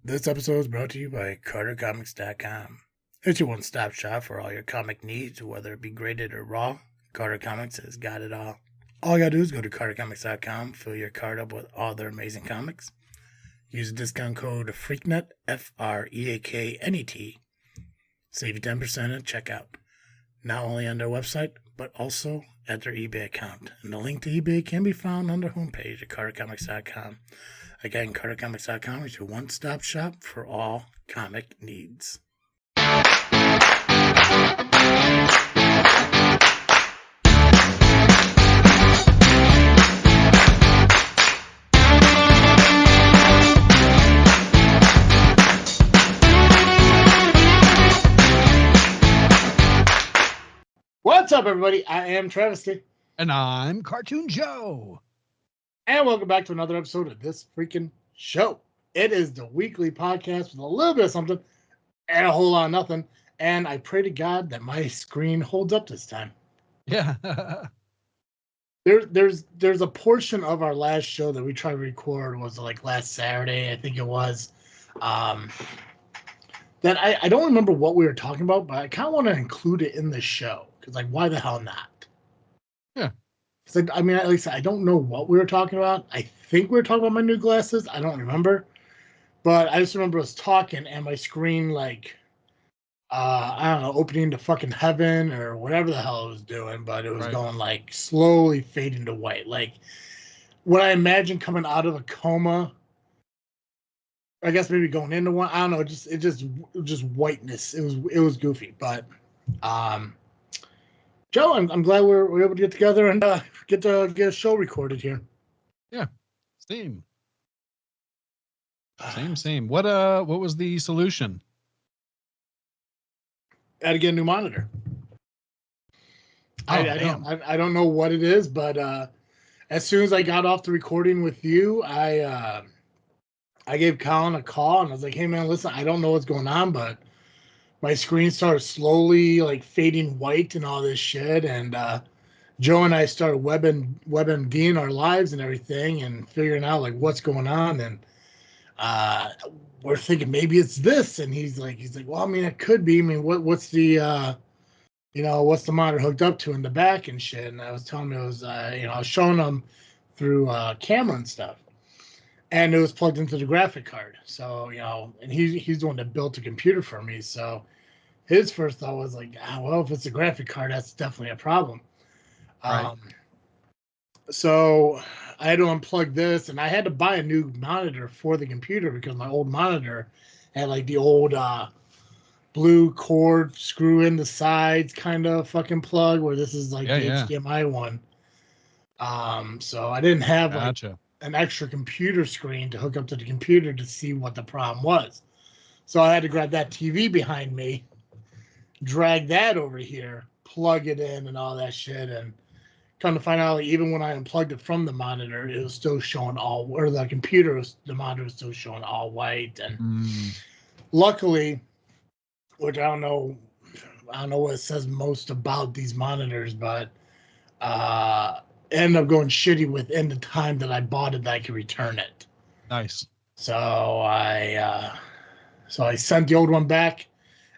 This episode is brought to you by CarterComics.com. It's your one-stop shop for all your comic needs, whether it be graded or raw. Carter Comics has got it all. All you gotta do is go to CarterComics.com, fill your card up with all their amazing comics. Use the discount code FREAKNET, FREAKNET. Save you 10% at checkout. Not only on their website, but also at their eBay account. And the link to eBay can be found on their homepage at CarterComics.com. Again, CarterComics.com is your one-stop shop for all comic needs. What's up, everybody? I am Travesty. And I'm Cartoon Joe. And welcome back to another episode of This Freakin' Show. It is the weekly podcast with a little bit of something and a whole lot of nothing. And I pray to God that my screen holds up this time. Yeah. There's a portion of our last show that we tried to record was like last Saturday, I think it was. That I don't remember what we were talking about, but I kind of want to include it in the show. Because, like, why the hell not? Yeah. I mean, at least I don't know what we were talking about. I think we were talking about my new glasses. I don't remember. But I just remember us talking and my screen, like, I don't know, opening to fucking heaven or whatever the hell it was doing. But it was going, like, slowly fading to white. Like, what I imagine coming out of a coma, I guess maybe going into one. I don't know. It just whiteness. It was goofy. But, Joe, I'm glad we're able to get together and get a show recorded here. Yeah, same. What was the solution? I had to get a new monitor. I don't know what it is, but as soon as I got off the recording with you, I gave Colin a call and I was like, "Hey man, listen, I don't know what's going on, but my screen started slowly like fading white and all this shit." And Joe and I started WebMDing our lives and everything and figuring out like what's going on. And we're thinking maybe it's this. And he's like, well, I mean, it could be. I mean, what's the what's the monitor hooked up to in the back and shit? And I was telling him it was I was showing him through camera and stuff. And it was plugged into the graphic card. So, and he's the one that built the computer for me. So his first thought was like, well, if it's a graphic card, that's definitely a problem. Right. So I had to unplug this, and I had to buy a new monitor for the computer because my old monitor had like the old blue cord screw in the sides kind of fucking plug, where this is like the HDMI one. So I didn't have like an extra computer screen to hook up to the computer to see what the problem was. So I had to grab that TV behind me, drag that over here, plug it in and all that shit. And come to find out, like, even when I unplugged it from the monitor, it was still showing the monitor was still showing all white. And luckily, which I don't know what it says most about these monitors, but ended up going shitty within the time that I bought it that I could return it. Nice. So I sent the old one back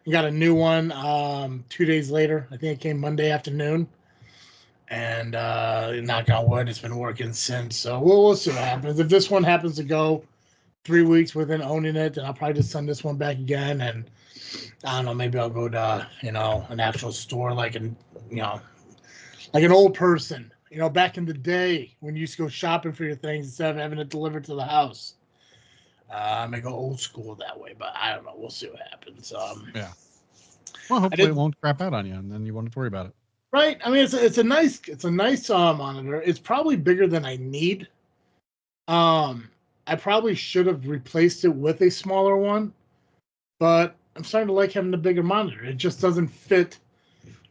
and got a new one 2 days later. I think it came Monday afternoon. And knock on wood, it's been working since. So we'll see what happens. If this one happens to go 3 weeks within owning it, then I'll probably just send this one back again. And I don't know, maybe I'll go to an actual store like an old person. Back in the day when you used to go shopping for your things instead of having it delivered to the house. I may go old school that way, but I don't know. We'll see what happens. Yeah. Well, hopefully it won't crap out on you, and then you won't have to worry about it. Right. I mean, it's a nice monitor. It's probably bigger than I need. I probably should have replaced it with a smaller one, but I'm starting to like having the bigger monitor. It just doesn't fit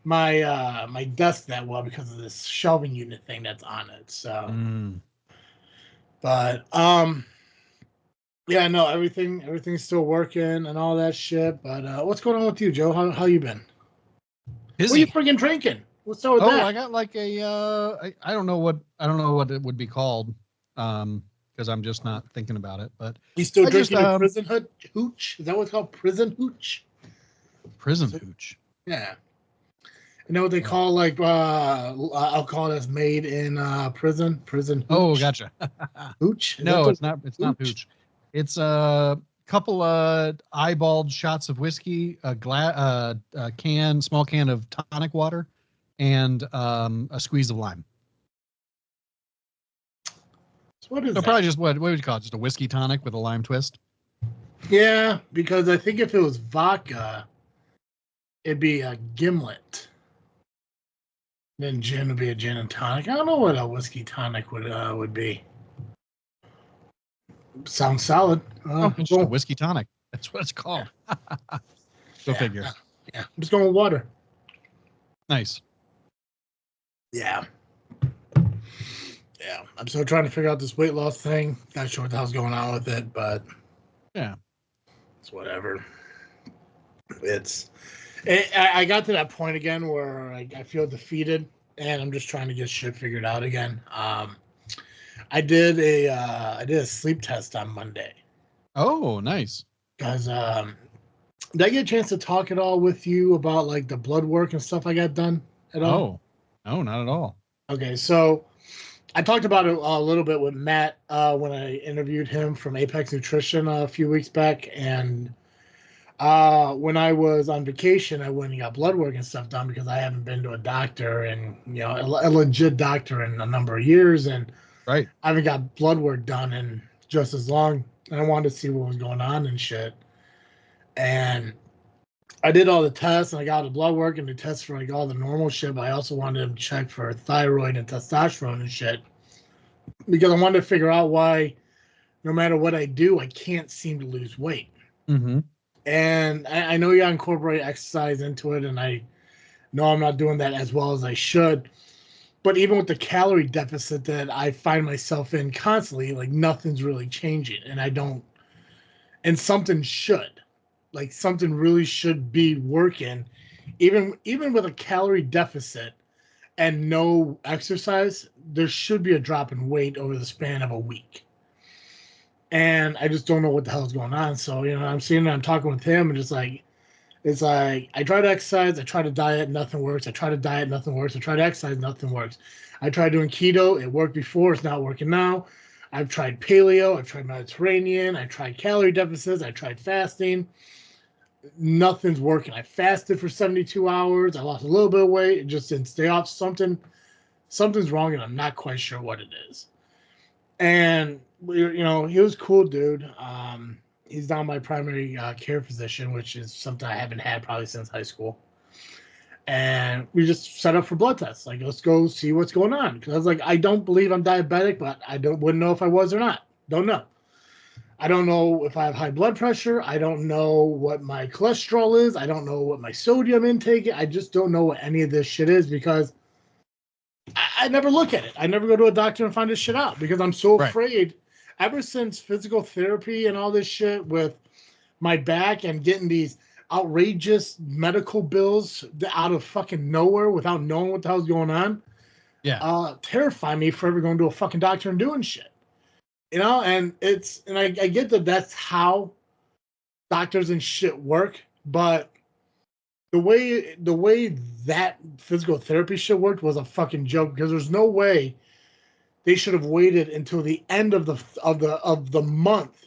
my my desk that well because of this shelving unit thing that's on it. So, but yeah, no, everything's still working and all that shit. But what's going on with you, Joe? How you been? Busy. What are you friggin' drinking? What's up with that? I got like a I don't know what it would be called. Because because I'm just not thinking about it. But You still I drinking just, your prison hooch? Is that what's called, prison hooch? Prison hooch. Yeah. You know what they call like alcohol that's made in prison? Prison hooch. Oh, gotcha. Hooch? No, it's not. It's not hooch. It's a couple eyeballed shots of whiskey, a small can of tonic water, and a squeeze of lime. So what is that? Probably just what would you call it? Just a whiskey tonic with a lime twist. Yeah, because I think if it was vodka, it'd be a gimlet. Then gin would be a gin and tonic. I don't know what a whiskey tonic would be. Sounds solid. It's just a whiskey tonic. That's what it's called. Yeah. Go figure. Yeah, I'm just going with water. Nice. Yeah. Yeah, I'm still trying to figure out this weight loss thing. Not sure what the hell's going on with it, but yeah, it's whatever. I got to that point again where I feel defeated, and I'm just trying to get shit figured out again. I did a sleep test on Monday. Oh, nice. Because did I get a chance to talk at all with you about like the blood work and stuff I got done at all? Oh, no, not at all. Okay, so I talked about it a little bit with Matt when I interviewed him from Apex Nutrition a few weeks back, and when I was on vacation, I went and got blood work and stuff done because I haven't been to a doctor and a legit doctor in a number of years, and right, I haven't got blood work done in just as long. And I wanted to see what was going on and shit. And I did all the tests and I got the blood work and the tests for like all the normal shit, but I also wanted to check for thyroid and testosterone and shit because I wanted to figure out why no matter what I do, I can't seem to lose weight. Mm-hmm. And I know you gotta incorporate exercise into it, and I know I'm not doing that as well as I should. But even with the calorie deficit that I find myself in constantly, like nothing's really changing. And something should. Like something really should be working. Even with a calorie deficit and no exercise, there should be a drop in weight over the span of a week. And I just don't know what the hell is going on. So, I'm seeing I'm talking with him and it's like I try to exercise, I try to diet, nothing works. I try to diet, nothing works. I try to exercise, nothing works. I tried doing keto, it worked before, it's not working now. I've tried paleo, I've tried Mediterranean, I tried calorie deficits, I tried fasting. Nothing's working. I fasted for 72 hours. I lost a little bit of weight. It just didn't stay off. Something's wrong, and I'm not quite sure what it is. And he was cool, dude. He's now my primary care physician, which is something I haven't had probably since high school. And we just set up for blood tests. Like, let's go see what's going on. Because I was like, I don't believe I'm diabetic, but wouldn't know if I was or not. Don't know. I don't know if I have high blood pressure. I don't know what my cholesterol is. I don't know what my sodium intake is. I just don't know what any of this shit is because I never look at it. I never go to a doctor and find this shit out because I'm so afraid. Ever since physical therapy and all this shit with my back and getting these outrageous medical bills out of fucking nowhere without knowing what the hell's going on, terrify me for ever going to a fucking doctor and doing shit. And I get that that's how doctors and shit work, but the way that physical therapy shit worked was a fucking joke because there's no way they should have waited until the end of the month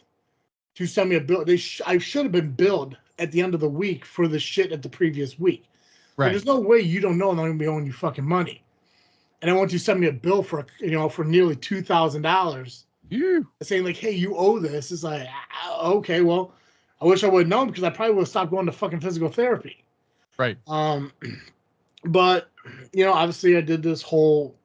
to send me a bill. I should have been billed at the end of the week for the shit at the previous week. Right. Like, there's no way you don't know I'm gonna be owing you fucking money. And I want you to send me a bill for nearly $2,000. Saying like, hey, you owe this. It's like, okay, well, I wish I would have known because I probably would have stopped going to fucking physical therapy. Right. But obviously I did this whole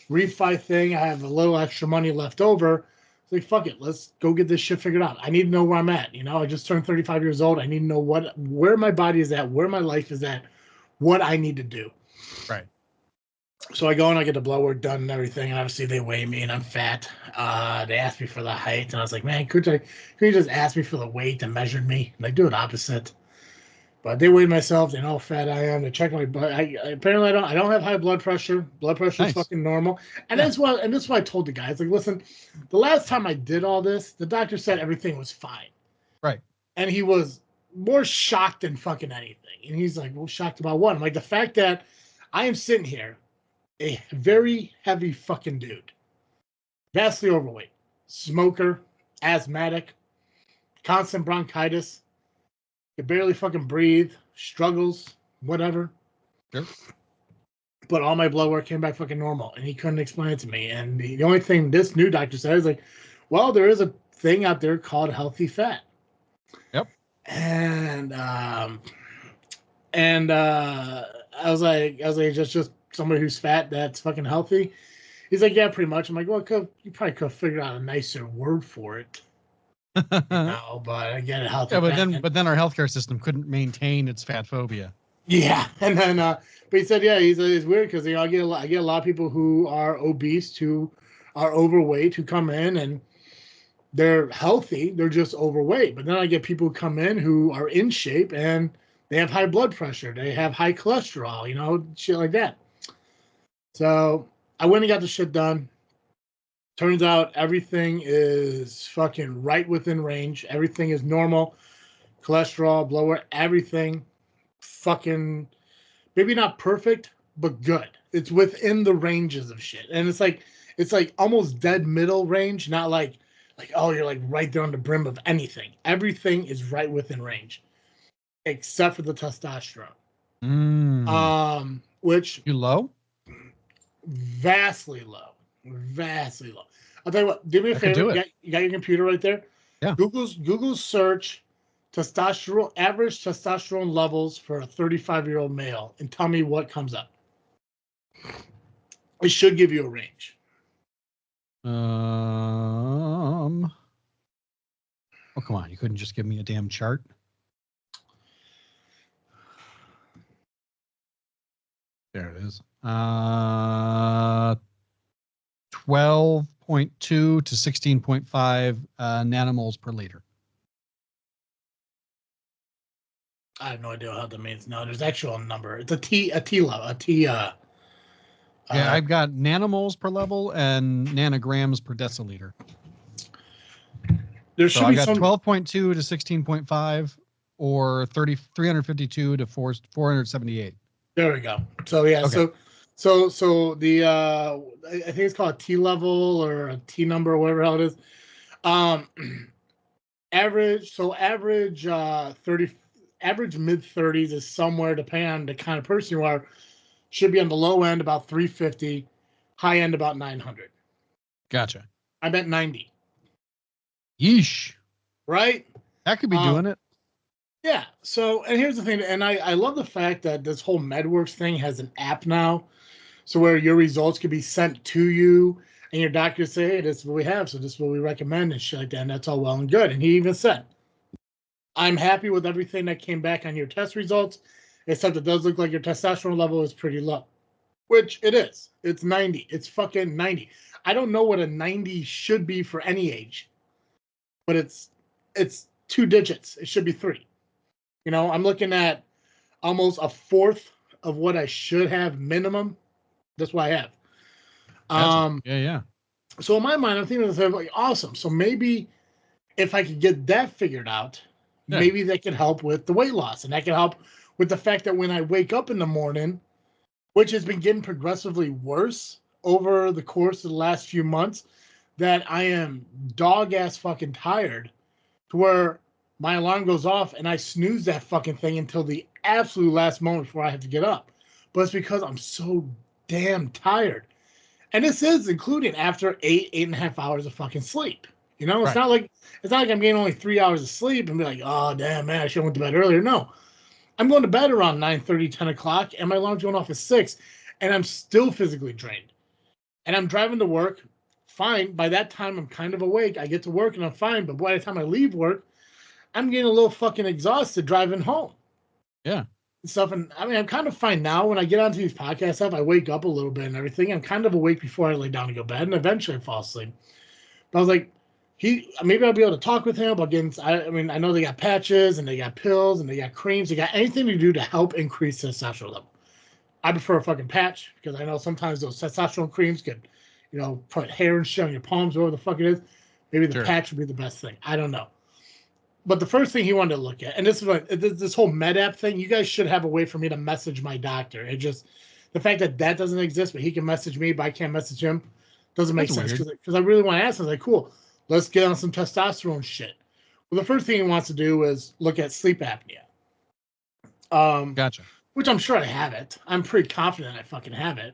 refi thing. I have a little extra money left over. It's like, fuck it, let's go get this shit figured out. I need to know where I'm at. I just turned 35 years old. I need to know where my body is at, where my life is at, what I need to do. Right. So I go and I get the blood work done and everything, and obviously they weigh me and I'm fat. They asked me for the height, and I was like, man, could you just ask me for the weight and measured me? Like, do it opposite. But they weighed myself. They know how fat I am. They check my blood. Apparently I don't have high blood pressure. Blood pressure is fucking normal. And that's why I told the guys, like, listen, the last time I did all this, the doctor said everything was fine. Right. And he was more shocked than fucking anything. And he's like, well, shocked about what? I'm like, the fact that I am sitting here, a very heavy fucking dude, vastly overweight, smoker, asthmatic, constant bronchitis, could barely fucking breathe, struggles, whatever. Sure. But all my blood work came back fucking normal, and he couldn't explain it to me. And the only thing this new doctor said is like, well, there is a thing out there called healthy fat. Yep. And I was like, just somebody who's fat that's fucking healthy. He's like, yeah, pretty much. I'm like, well, you probably could have figured out a nicer word for it. No, but I get it. Healthy but fat. then our healthcare system couldn't maintain its fat phobia. Yeah, and then but he said, yeah, it's weird because I get a lot of people who are obese, who are overweight, who come in and they're healthy, they're just overweight. But then I get people who come in who are in shape and they have high blood pressure, they have high cholesterol, shit like that. So I went and got the shit done. Turns out everything is fucking right within range. Everything is normal. Cholesterol, blood, everything fucking maybe not perfect, but good. It's within the ranges of shit. And it's like almost dead middle range, not like oh, you're like right there on the brim of anything. Everything is right within range. Except for the testosterone. Which you low? Vastly low. Vastly low. I'll tell you what, do me a favor. You got your computer right there? Yeah. Google search average testosterone levels for a 35-year-old male and tell me what comes up. It should give you a range. Oh, come on. You couldn't just give me a damn chart. There it is. 12.2 to 16.5 nanomoles per liter. I have no idea how that means. No, there's actual number. It's a T level. Yeah, I've got nanomoles per level and nanograms per deciliter. There should be I've got 12.2 to 16.5 or 352 to 478. There we go. So yeah, okay. So the I think it's called a T level or a T number or whatever the hell it is. Average 30 mid-30s is somewhere, depending on the kind of person you are, should be on the low end about 350, high end about 900. Gotcha. I'm at 90. Yeesh. Right? That could be doing it. Yeah. So, and here's the thing, and I love the fact that this whole MedWorks thing has an app now, so where your results could be sent to you, and your doctor say, hey, this is what we have, so this is what we recommend, and shit like that, and that's all well and good. And he even said, I'm happy with everything that came back on your test results, except it does look like your testosterone level is pretty low, which it is. It's 90. It's fucking 90. I don't know what a 90 should be for any age, but it's 2 digits. It should be 3. I'm looking at almost a fourth of what I should have minimum. That's what I have. Yeah. So in my mind, I'm thinking, like, awesome. So maybe if I could get that figured out, maybe that could help with the weight loss, and that could help with the fact that when I wake up in the morning, which has been getting progressively worse over the course of the last few months, that I am dog ass fucking tired, to where my alarm goes off and I snooze that fucking thing until the absolute last moment before I have to get up. But it's because I'm so damn tired. And this is including after 8.5 hours of fucking sleep. It's not like I'm getting only 3 hours of sleep and be like, oh damn man, I should have went to bed earlier. No. I'm going to bed around 9:30, 10 o'clock, and my alarm's going off at 6, and I'm still physically drained. And I'm driving to work, fine. By that time, I'm kind of awake. I get to work, and I'm fine. But by the time I leave work, I'm getting a little fucking exhausted driving home. Yeah. And stuff. And I mean, I'm kind of fine now. When I get onto these podcast stuff, I wake up a little bit and everything. I'm kind of awake before I lay down to go to bed, and eventually I fall asleep. But I was like, maybe I'll be able to talk with him about getting. I mean, I know they got patches and they got pills and they got creams. They got anything to do to help increase testosterone level. I prefer a fucking patch because I know sometimes those testosterone creams could, put hair and shit on your palms, whatever the fuck it is. Maybe the patch would be the best thing. I don't know. But the first thing he wanted to look at, and this is like this whole med app thing, you guys should have a way for me to message my doctor. It just the fact that doesn't exist, but he can message me, but I can't message him, doesn't make sense. Because I really want to ask him, like, cool, let's get on some testosterone shit. Well, the first thing he wants to do is look at sleep apnea. Gotcha. Which I'm sure I have it. I'm pretty confident I fucking have it.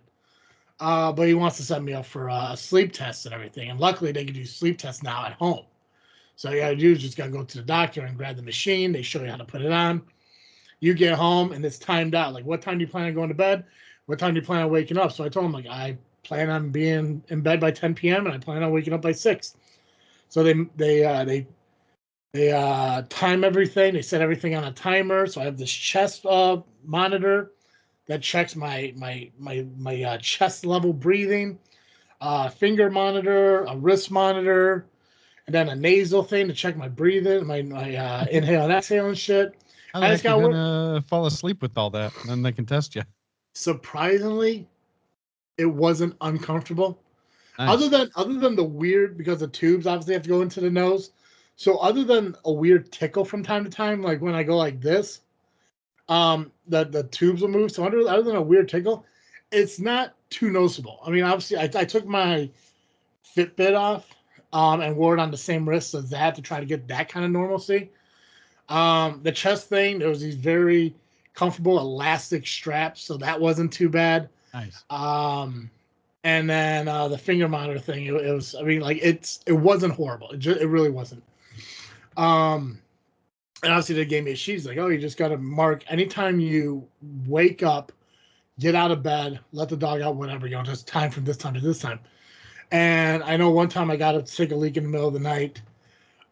But he wants to set me up for a sleep test and everything. And luckily, they can do sleep tests now at home. So all you gotta do is just gotta go to the doctor and grab the machine. They show you how to put it on. You get home and it's timed out. Like, what time do you plan on going to bed? What time do you plan on waking up? So I told him, like, I plan on being in bed by 10 p.m. and I plan on waking up by 6. So they time everything. They set everything on a timer. So I have this chest monitor that checks my chest level breathing, finger monitor, a wrist monitor, and then a nasal thing to check my breathing, my inhale and exhale and shit. How the heck are you gonna fall asleep with all that? And then they can test you. Surprisingly, it wasn't uncomfortable. Nice. Other than the weird, because the tubes obviously have to go into the nose. So other than a weird tickle from time to time, like when I go like this, the tubes will move. So other than a weird tickle, it's not too noticeable. I mean, obviously, I took my Fitbit off and wore it on the same wrist as that to try to get that kind of normalcy. The chest thing, there was these very comfortable elastic straps, so that wasn't too bad. Nice. And then the finger monitor thing, it was, I mean, like it wasn't horrible. It really wasn't. And obviously they gave me a sheet. He's like, oh, you just got to mark anytime you wake up, get out of bed, let the dog out, whatever, just time from this time to this time. And I know one time I got up to take a leak in the middle of the night.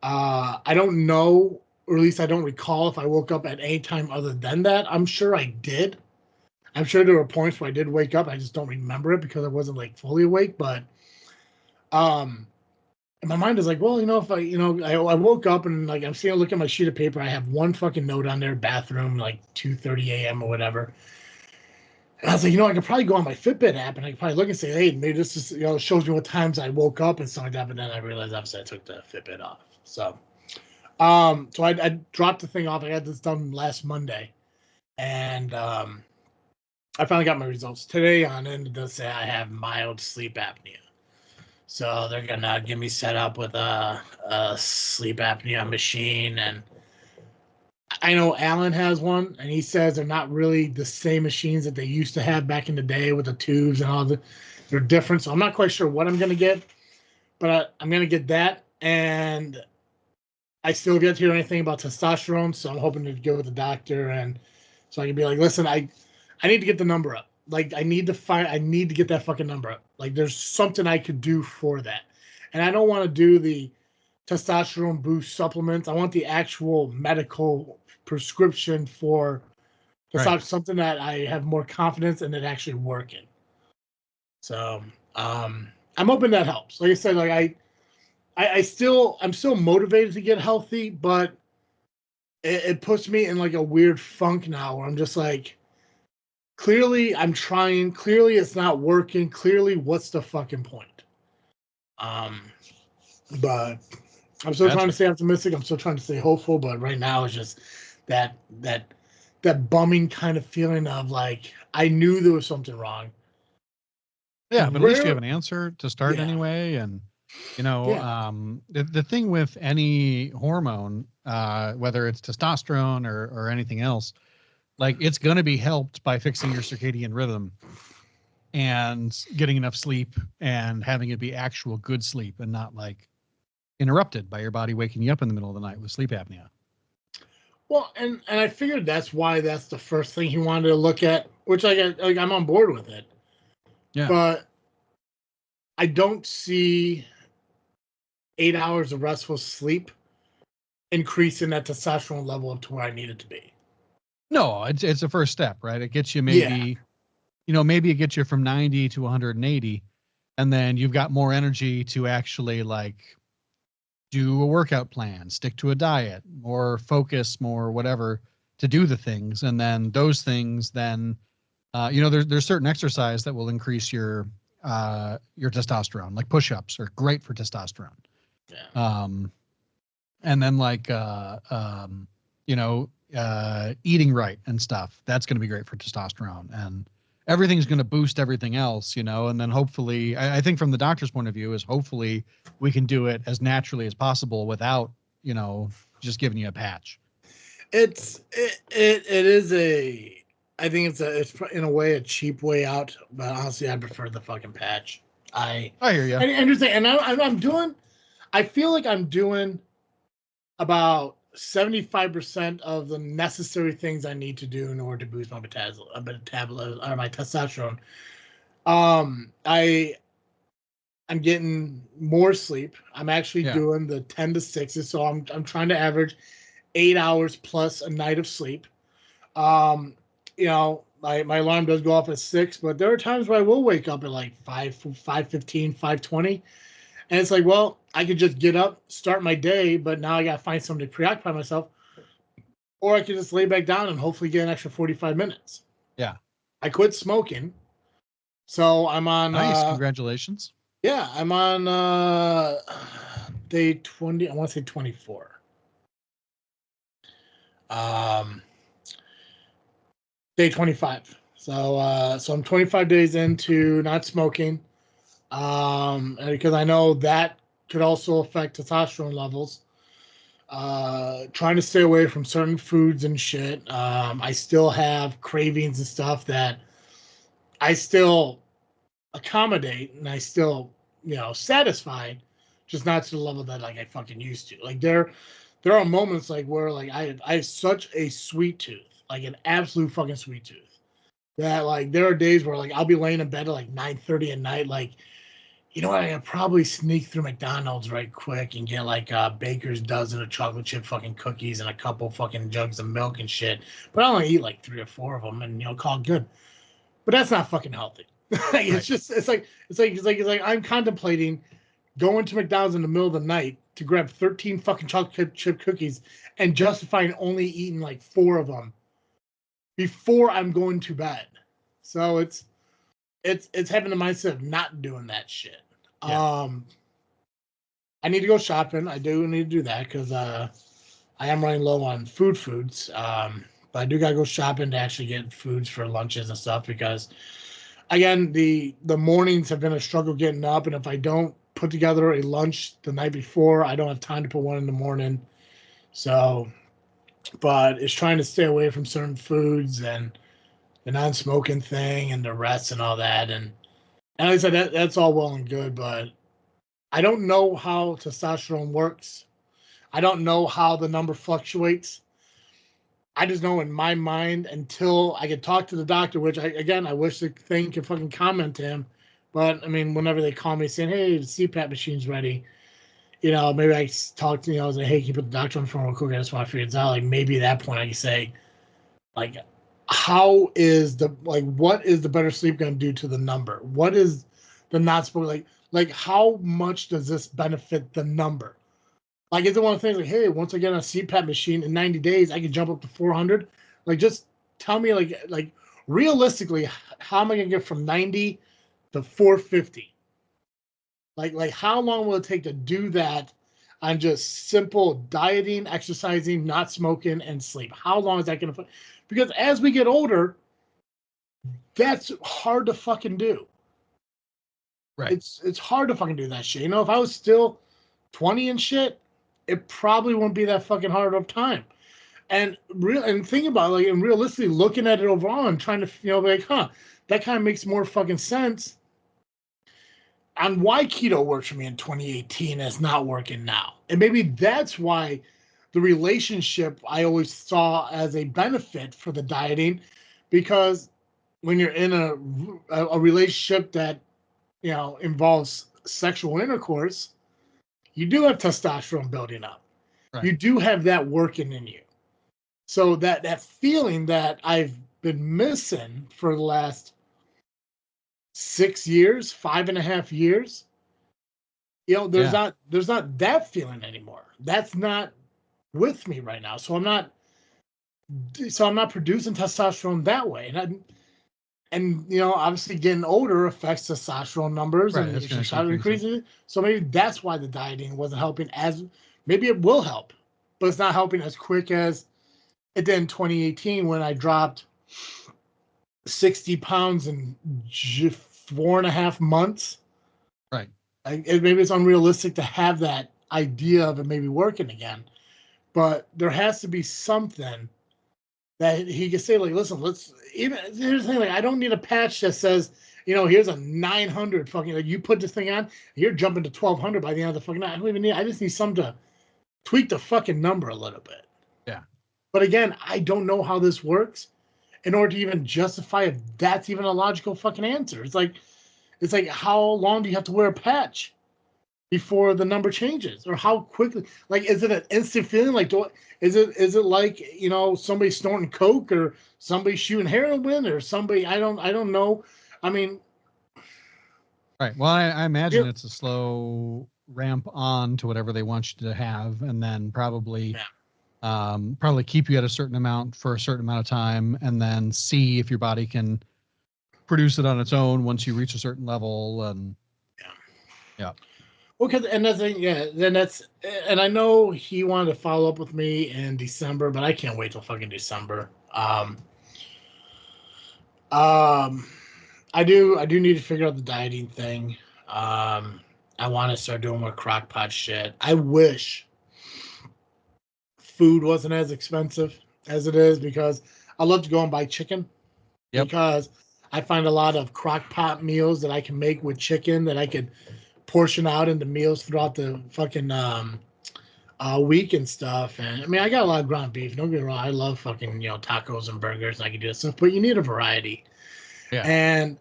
I don't know, or at least I don't recall if I woke up at any time other than that. I'm sure I did. I'm sure there were points where I did wake up. I just don't remember it because I wasn't like fully awake. But my mind is like, well, if I woke up and like I'm seeing look at my sheet of paper. I have one fucking note on there, bathroom, like 2:30 a.m. or whatever. And I was like, I could probably go on my Fitbit app and I could probably look and say, hey, maybe this is, shows me what times I woke up and stuff like that. But then I realized obviously I took the Fitbit off. So, so I dropped the thing off. I got this done last Monday, and I finally got my results today. On it, it does say I have mild sleep apnea. So they're gonna get me set up with a sleep apnea machine, and I know Alan has one, and he says they're not really the same machines that they used to have back in the day with the tubes and all the. They're different, so I'm not quite sure what I'm gonna get, but I'm gonna get that, and I still get to hear anything about testosterone, so I'm hoping to go with the doctor, and so I can be like, listen, I need to get the number up. Like I need to get that fucking number up. Like there's something I could do for that, and I don't want to do the testosterone boost supplements. I want the actual medical prescription for something that I have more confidence in it actually working. So I'm hoping that helps. Like I said, like I'm still motivated to get healthy, but it puts me in like a weird funk now where I'm just like, clearly I'm trying, clearly it's not working, clearly what's the fucking point? But I'm still trying to stay optimistic. I'm still trying to stay hopeful, but right now it's just that bumming kind of feeling of like I knew there was something wrong. Yeah, but at least you have an answer to start anyway. And the thing with any hormone, whether it's testosterone or anything else, like it's going to be helped by fixing your circadian rhythm and getting enough sleep and having it be actual good sleep and not like interrupted by your body waking you up in the middle of the night with sleep apnea. Well, and I figured that's why that's the first thing he wanted to look at, which I'm on board with it. Yeah. But I don't see 8 hours of restful sleep increasing that testosterone level up to where I need it to be. No, it's a first step, right? It gets you maybe it gets you from 90 to 180, and then you've got more energy to actually like do a workout plan, stick to a diet, more focus, more whatever to do the things. And then those things, then, there's certain exercise that will increase your testosterone, like push-ups are great for testosterone. Yeah. And then eating right and stuff, that's going to be great for testosterone, and everything's going to boost everything else, and then hopefully, I think from the doctor's point of view is hopefully we can do it as naturally as possible without, just giving you a patch. It is I think it's in a way a cheap way out, but honestly, I prefer the fucking patch. I hear you. And interesting, and I'm doing. I feel like I'm doing about 75% of the necessary things I need to do in order to boost my metabolism or my testosterone. I'm getting more sleep. I'm actually doing the 10 to 6s, so I'm trying to average 8 hours plus a night of sleep. My alarm does go off at 6, but there are times where I will wake up at like 5:15, 5:20. And it's like, well, I could just get up, start my day, but now I got to find something to preoccupy myself. Or I could just lay back down and hopefully get an extra 45 minutes. Yeah. I quit smoking. So I'm on. Nice. Congratulations. Yeah, I'm on day 20. I want to say 24. Day 25. So I'm 25 days into not smoking. And because I know that could also affect testosterone levels. Trying to stay away from certain foods and shit. I still have cravings and stuff that I still accommodate and I still, satisfied, just not to the level that like I fucking used to. Like there are moments like where like I have such a sweet tooth, like an absolute fucking sweet tooth, that like there are days where like I'll be laying in bed at like 9:30 at night, like, you know what, I could probably sneak through McDonald's right quick and get like a baker's dozen of chocolate chip fucking cookies and a couple fucking jugs of milk and shit. But I only eat like 3 or 4 of them and call it good. But that's not fucking healthy. Like, it's just it's like I'm contemplating going to McDonald's in the middle of the night to grab 13 fucking chocolate chip cookies and justifying only eating like 4 of them before I'm going to bed. So it's having the mindset of not doing that shit. Yeah. I need to go shopping. I do need to do that because I am running low on foods. But I do gotta go shopping to actually get foods for lunches and stuff because, again, the mornings have been a struggle getting up, and if I don't put together a lunch the night before, I don't have time to put one in the morning. So, but it's trying to stay away from certain foods and the non-smoking thing and the rest and all that. And like I said, that's all well and good, but I don't know how testosterone works. I don't know how the number fluctuates. I just know in my mind until I could talk to the doctor, which I wish the thing could fucking comment to him. But I mean, whenever they call me saying, "Hey, the CPAP machine's ready," maybe I talk to I was like, "Hey, can you put the doctor on the phone real quick? I just want to figure this out." Like maybe at that point I can say, like, what is the better sleep going to do to the number? What is the not supposed like how much does this benefit the number? Like, is it one of the things like, hey, once I get on a CPAP machine in 90 days, I can jump up to 400? Like, just tell me, like realistically, how am I gonna get from 90 to 450? Like how long will it take to do that on just simple dieting, exercising, not smoking, and sleep? How long is that gonna? Because as we get older, that's hard to fucking do. Right. It's hard to fucking do that shit. If I was still 20 and shit, it probably wouldn't be that fucking hard of time. And think about it, like, and realistically looking at it overall and trying to be like, that kind of makes more fucking sense on why keto works for me in 2018 and it's not working now. And maybe that's why the relationship I always saw as a benefit for the dieting, because when you're in a relationship that involves sexual intercourse, you do have testosterone building up. Right. You do have that working in you. So that feeling that I've been missing for the last 6 years, 5.5 years, there's not that feeling anymore. That's not with me right now. So I'm not producing testosterone that way. And obviously getting older affects testosterone numbers Right, and that's if going your to shot decrease increases. So maybe that's why the dieting wasn't helping as maybe it will help, but it's not helping as quick as it did in 2018 when I dropped 60 pounds in 4.5 months. Right. Maybe it's unrealistic to have that idea of it maybe working again, but there has to be something that he can say, like, listen, let's even here's the thing, like, I don't need a patch that says, here's a 900 fucking, like, you put this thing on, you're jumping to 1200 by the end of the fucking night. I just need some to tweak the fucking number a little bit. Yeah. But again, I don't know how this works in order to even justify if that's even a logical fucking answer. It's like how long do you have to wear a patch before the number changes, or how quickly? Like, is it an instant feeling? Like, is it like somebody snorting coke, or somebody shooting heroin, or somebody I don't know. I mean, right. Well, I imagine it's a slow ramp on to whatever they want you to have, and then probably keep you at a certain amount for a certain amount of time, and then see if your body can produce it on its own once you reach a certain level. And yeah. Well, and that's then and I know he wanted to follow up with me in December, but I can't wait till fucking December. I do need to figure out the dieting thing. I want to start doing more crock pot shit. I wish food wasn't as expensive as it is, because I love to go and buy chicken. Yep. Because I find a lot of crock pot meals that I can make with chicken that I could portion out into meals throughout the fucking week and stuff. And I mean, I got a lot of ground beef. Don't get me wrong, I love fucking tacos and burgers, and I can do that stuff. But you need a variety. Yeah. And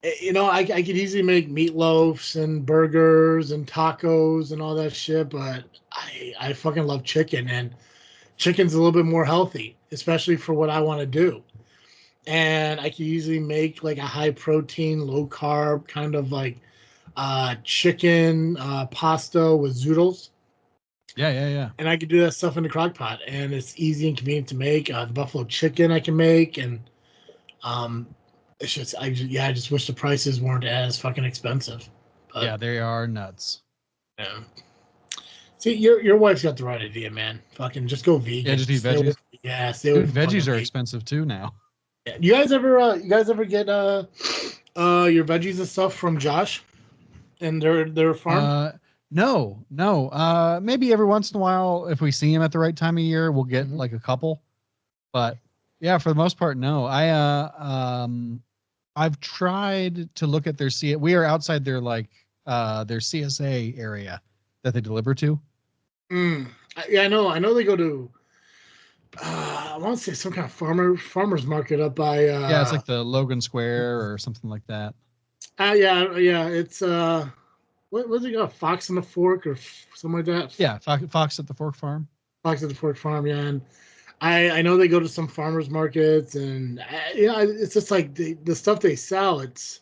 I could easily make meatloafs and burgers and tacos and all that shit. But I fucking love chicken, and chicken's a little bit more healthy, especially for what I want to do. And I can easily make like a high protein, low carb kind of like chicken pasta with zoodles. Yeah. And I could do that stuff in the crock pot, and it's easy and convenient to make. The buffalo chicken I can make, and um, it's just I just wish the prices weren't as fucking expensive. But, yeah, they are nuts. Yeah. See, your wife's got the right idea, man. Fucking just go vegan. Yeah, just eat veggies. Stay away Dude, from veggies are meat. expensive too now. Yeah. You guys ever get your veggies and stuff from Josh and their farm? No. Maybe every once in a while, if we see him at the right time of year, we'll get like a couple. But yeah, for the most part, no. I've tried to look at their we are outside their their CSA area that they deliver to. Yeah, I know they go to I want to say some kind of farmers market up by Yeah, it's like the Logan Square or something like that. yeah, it's what's it called? Fox and the Fork or something like that? Yeah, Fox at the Fork Farm. Fox at the Fork Farm, yeah. And I know they go to some farmers markets, and it's just like the stuff they sell, it's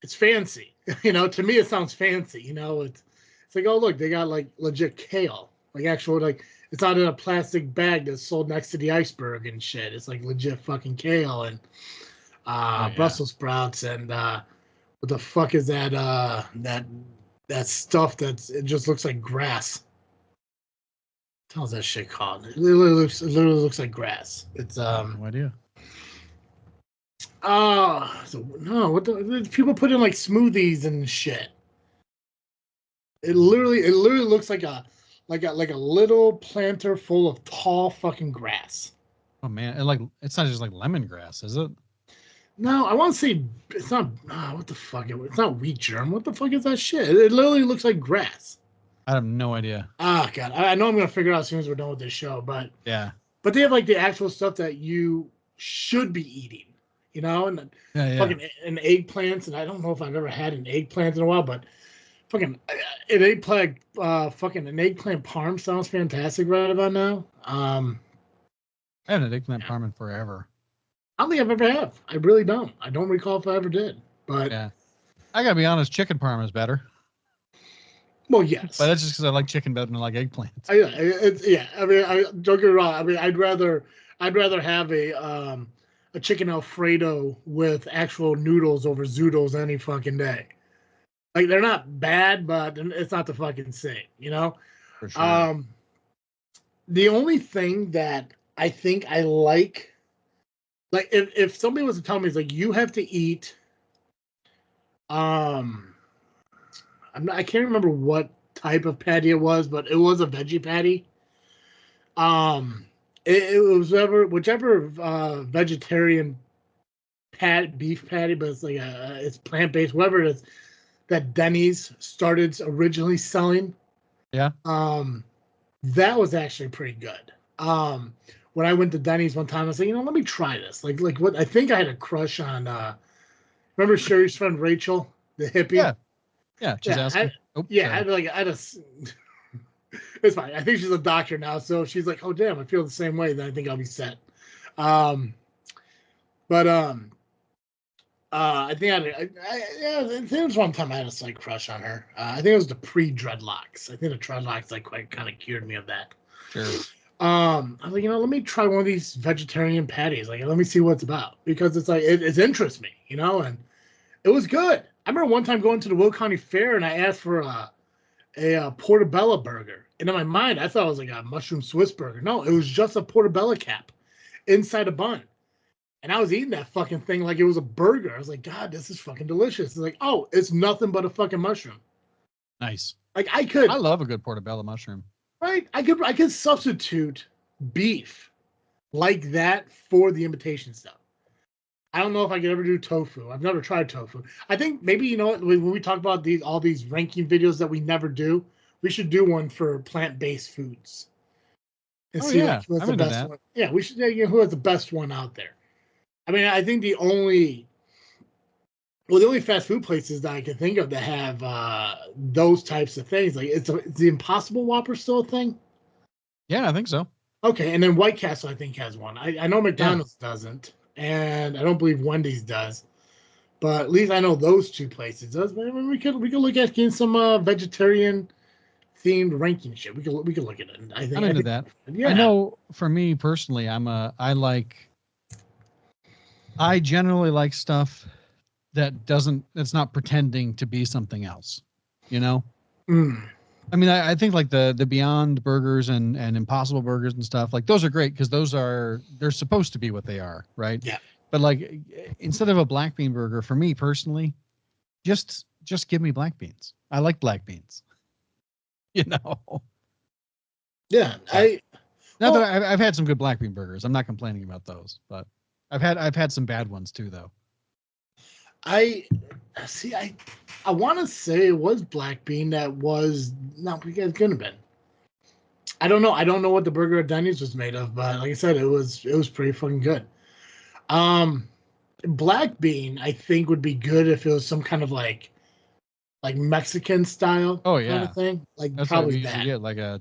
fancy. To me it sounds fancy. It's like, oh look, they got like legit kale, like actual, like it's not in a plastic bag that's sold next to the iceberg and shit. It's like legit fucking kale and Brussels sprouts and what the fuck is that stuff it just looks like grass. What the hell's that shit called? It literally looks like grass. It's No idea. so no, what the people put in like smoothies and shit. It literally looks like a little planter full of tall fucking grass. Oh man, it's not just like lemongrass, is it? No, I want to say it's not. What the fuck? It's not wheat germ. What the fuck is that shit? It literally looks like grass. I have no idea. God, I know I'm gonna figure it out as soon as we're done with this show. But Yeah. But they have like the actual stuff that you should be eating, and fucking and eggplants. And I don't know if I've ever had an eggplant in a while, but fucking an eggplant, fucking an eggplant parm sounds fantastic right about now. I haven't had eggplant parm in forever. I don't think I've ever have. I really don't. I don't recall if I ever did. But yeah, I gotta be honest, chicken parm is better. Well, yes, But that's just because I like chicken better than I like eggplants. I mean, don't get me wrong. I mean, I'd rather have a chicken Alfredo with actual noodles over zoodles any fucking day. Like they're not bad, but it's not the fucking same, you know. For sure. The only thing that I think I like if somebody was to tell me, it's like you have to eat, um, I can't remember what type of patty it was, but it was a veggie patty. Um, it was whichever vegetarian beef patty, but it's like it's plant based, whatever it is that Denny's started originally selling. Yeah. That was actually pretty good. When I went to Denny's one time, I was like, let me try this. Like what I think I had a crush on. Remember Sherry's friend Rachel, the hippie? Yeah. Yeah. She's Yeah, asking. Oh, yeah. sorry. I just. It's fine. I think she's a doctor now, so she's like, "Oh damn, I feel the same way." Then I think I'll be set. Um, but I think I think it was one time I had a slight crush on her. I think it was the pre-dreadlocks. I think the dreadlocks like quite kind of cured me of that. Sure. I was like, let me try one of these vegetarian patties. Like, let me see what it's about because it's like it interests me, and it was good. I remember one time going to the Will County Fair and I asked for a portobello burger, and in my mind I thought it was like a mushroom Swiss burger. No, it was just a portobello cap inside a bun. And I was eating that fucking thing like it was a burger. I was like, God, this is fucking delicious. It's like, oh, it's nothing but a fucking mushroom. Nice. Like I love a good portobello mushroom. right? I could substitute beef like that for the imitation stuff. I don't know if I could ever do tofu. I've never tried tofu. I think maybe when we talk about all these ranking videos that we never do, we should do one for plant-based foods and Oh see yeah, like who has I'm the into best that. one. Yeah, we should. Yeah, who has the best one out there? I mean, I think the only fast food places that I can think of that have those types of things, like it's the Impossible Whopper still a thing. Yeah, I think so. Okay, and then White Castle I think has one. I know Yeah. McDonald's doesn't, and I don't believe Wendy's does. But at least I know those two places does. But I mean, we could look at getting some vegetarian themed ranking shit. We could look at it. I'm I into think that. I yeah. know for me personally, I generally like stuff that's not pretending to be something else. You know? Mm. I mean, I think like the Beyond Burgers and Impossible Burgers and stuff, like those are great because they're supposed to be what they are, right? Yeah. But like instead of a black bean burger, for me personally, just give me black beans. I like black beans. You know. Yeah. But not that Well I've had some good black bean burgers. I'm not complaining about those, but I've had some bad ones too, though. I see I want to say it was black bean that was no, it couldn't have been. I don't know. I don't know what the burger at Denny's was made of, but like I said, it was pretty fucking good. Um, Black bean I think would be good if it was some kind of like Mexican style Oh kind of yeah, thing, like that's what probably we usually that. get, like a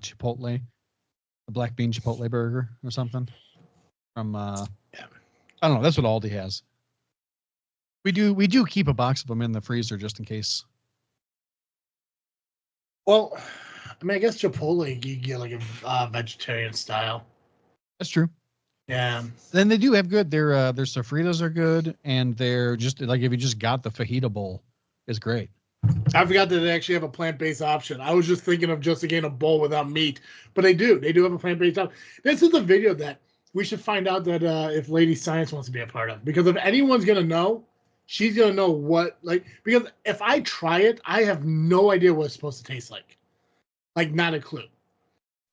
black bean Chipotle burger or something from Yeah. I don't know. That's what Aldi has. We do keep a box of them in the freezer just in case. Well, I mean, I guess Chipotle you get like a vegetarian style. That's true. Yeah. Then they do have good. Their sofritas are good, and they're just like if you just got the fajita bowl, is great. I forgot that they actually have a plant-based option. I was just thinking of just again a bowl without meat, but they do. They do have a plant-based option. This is a video that we should find out that if Lady Science wants to be a part of, because if anyone's gonna know, she's gonna know what like. Because if I try it, I have no idea what it's supposed to taste like not a clue.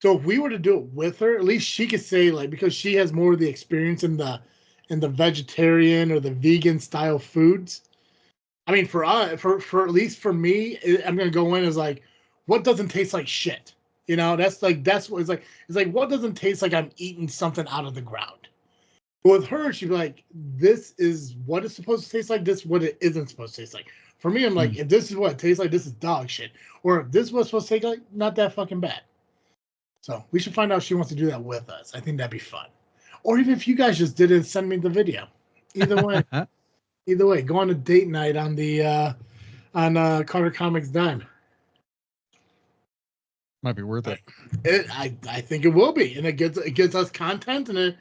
So if we were to do it with her, at least she could say like because she has more of the experience in the vegetarian or the vegan style foods. I mean, for us, for at least for me, I'm gonna go in as like, what doesn't taste like shit? That's what it's like. It's like what doesn't taste like I'm eating something out of the ground. But with her, she'd be like, this is what it's supposed to taste like. This is what it isn't supposed to taste like. For me, I'm like, Mm. if this is what it tastes like, this is dog shit. Or if this is what's supposed to taste like, not that fucking bad. So we should find out if she wants to do that with us. I think that'd be fun. Or even if you guys just did it and send me the video. Either way, go on a date night on the on Carter Comics dime. Might be worth it. I think it will be, and it gets us content, and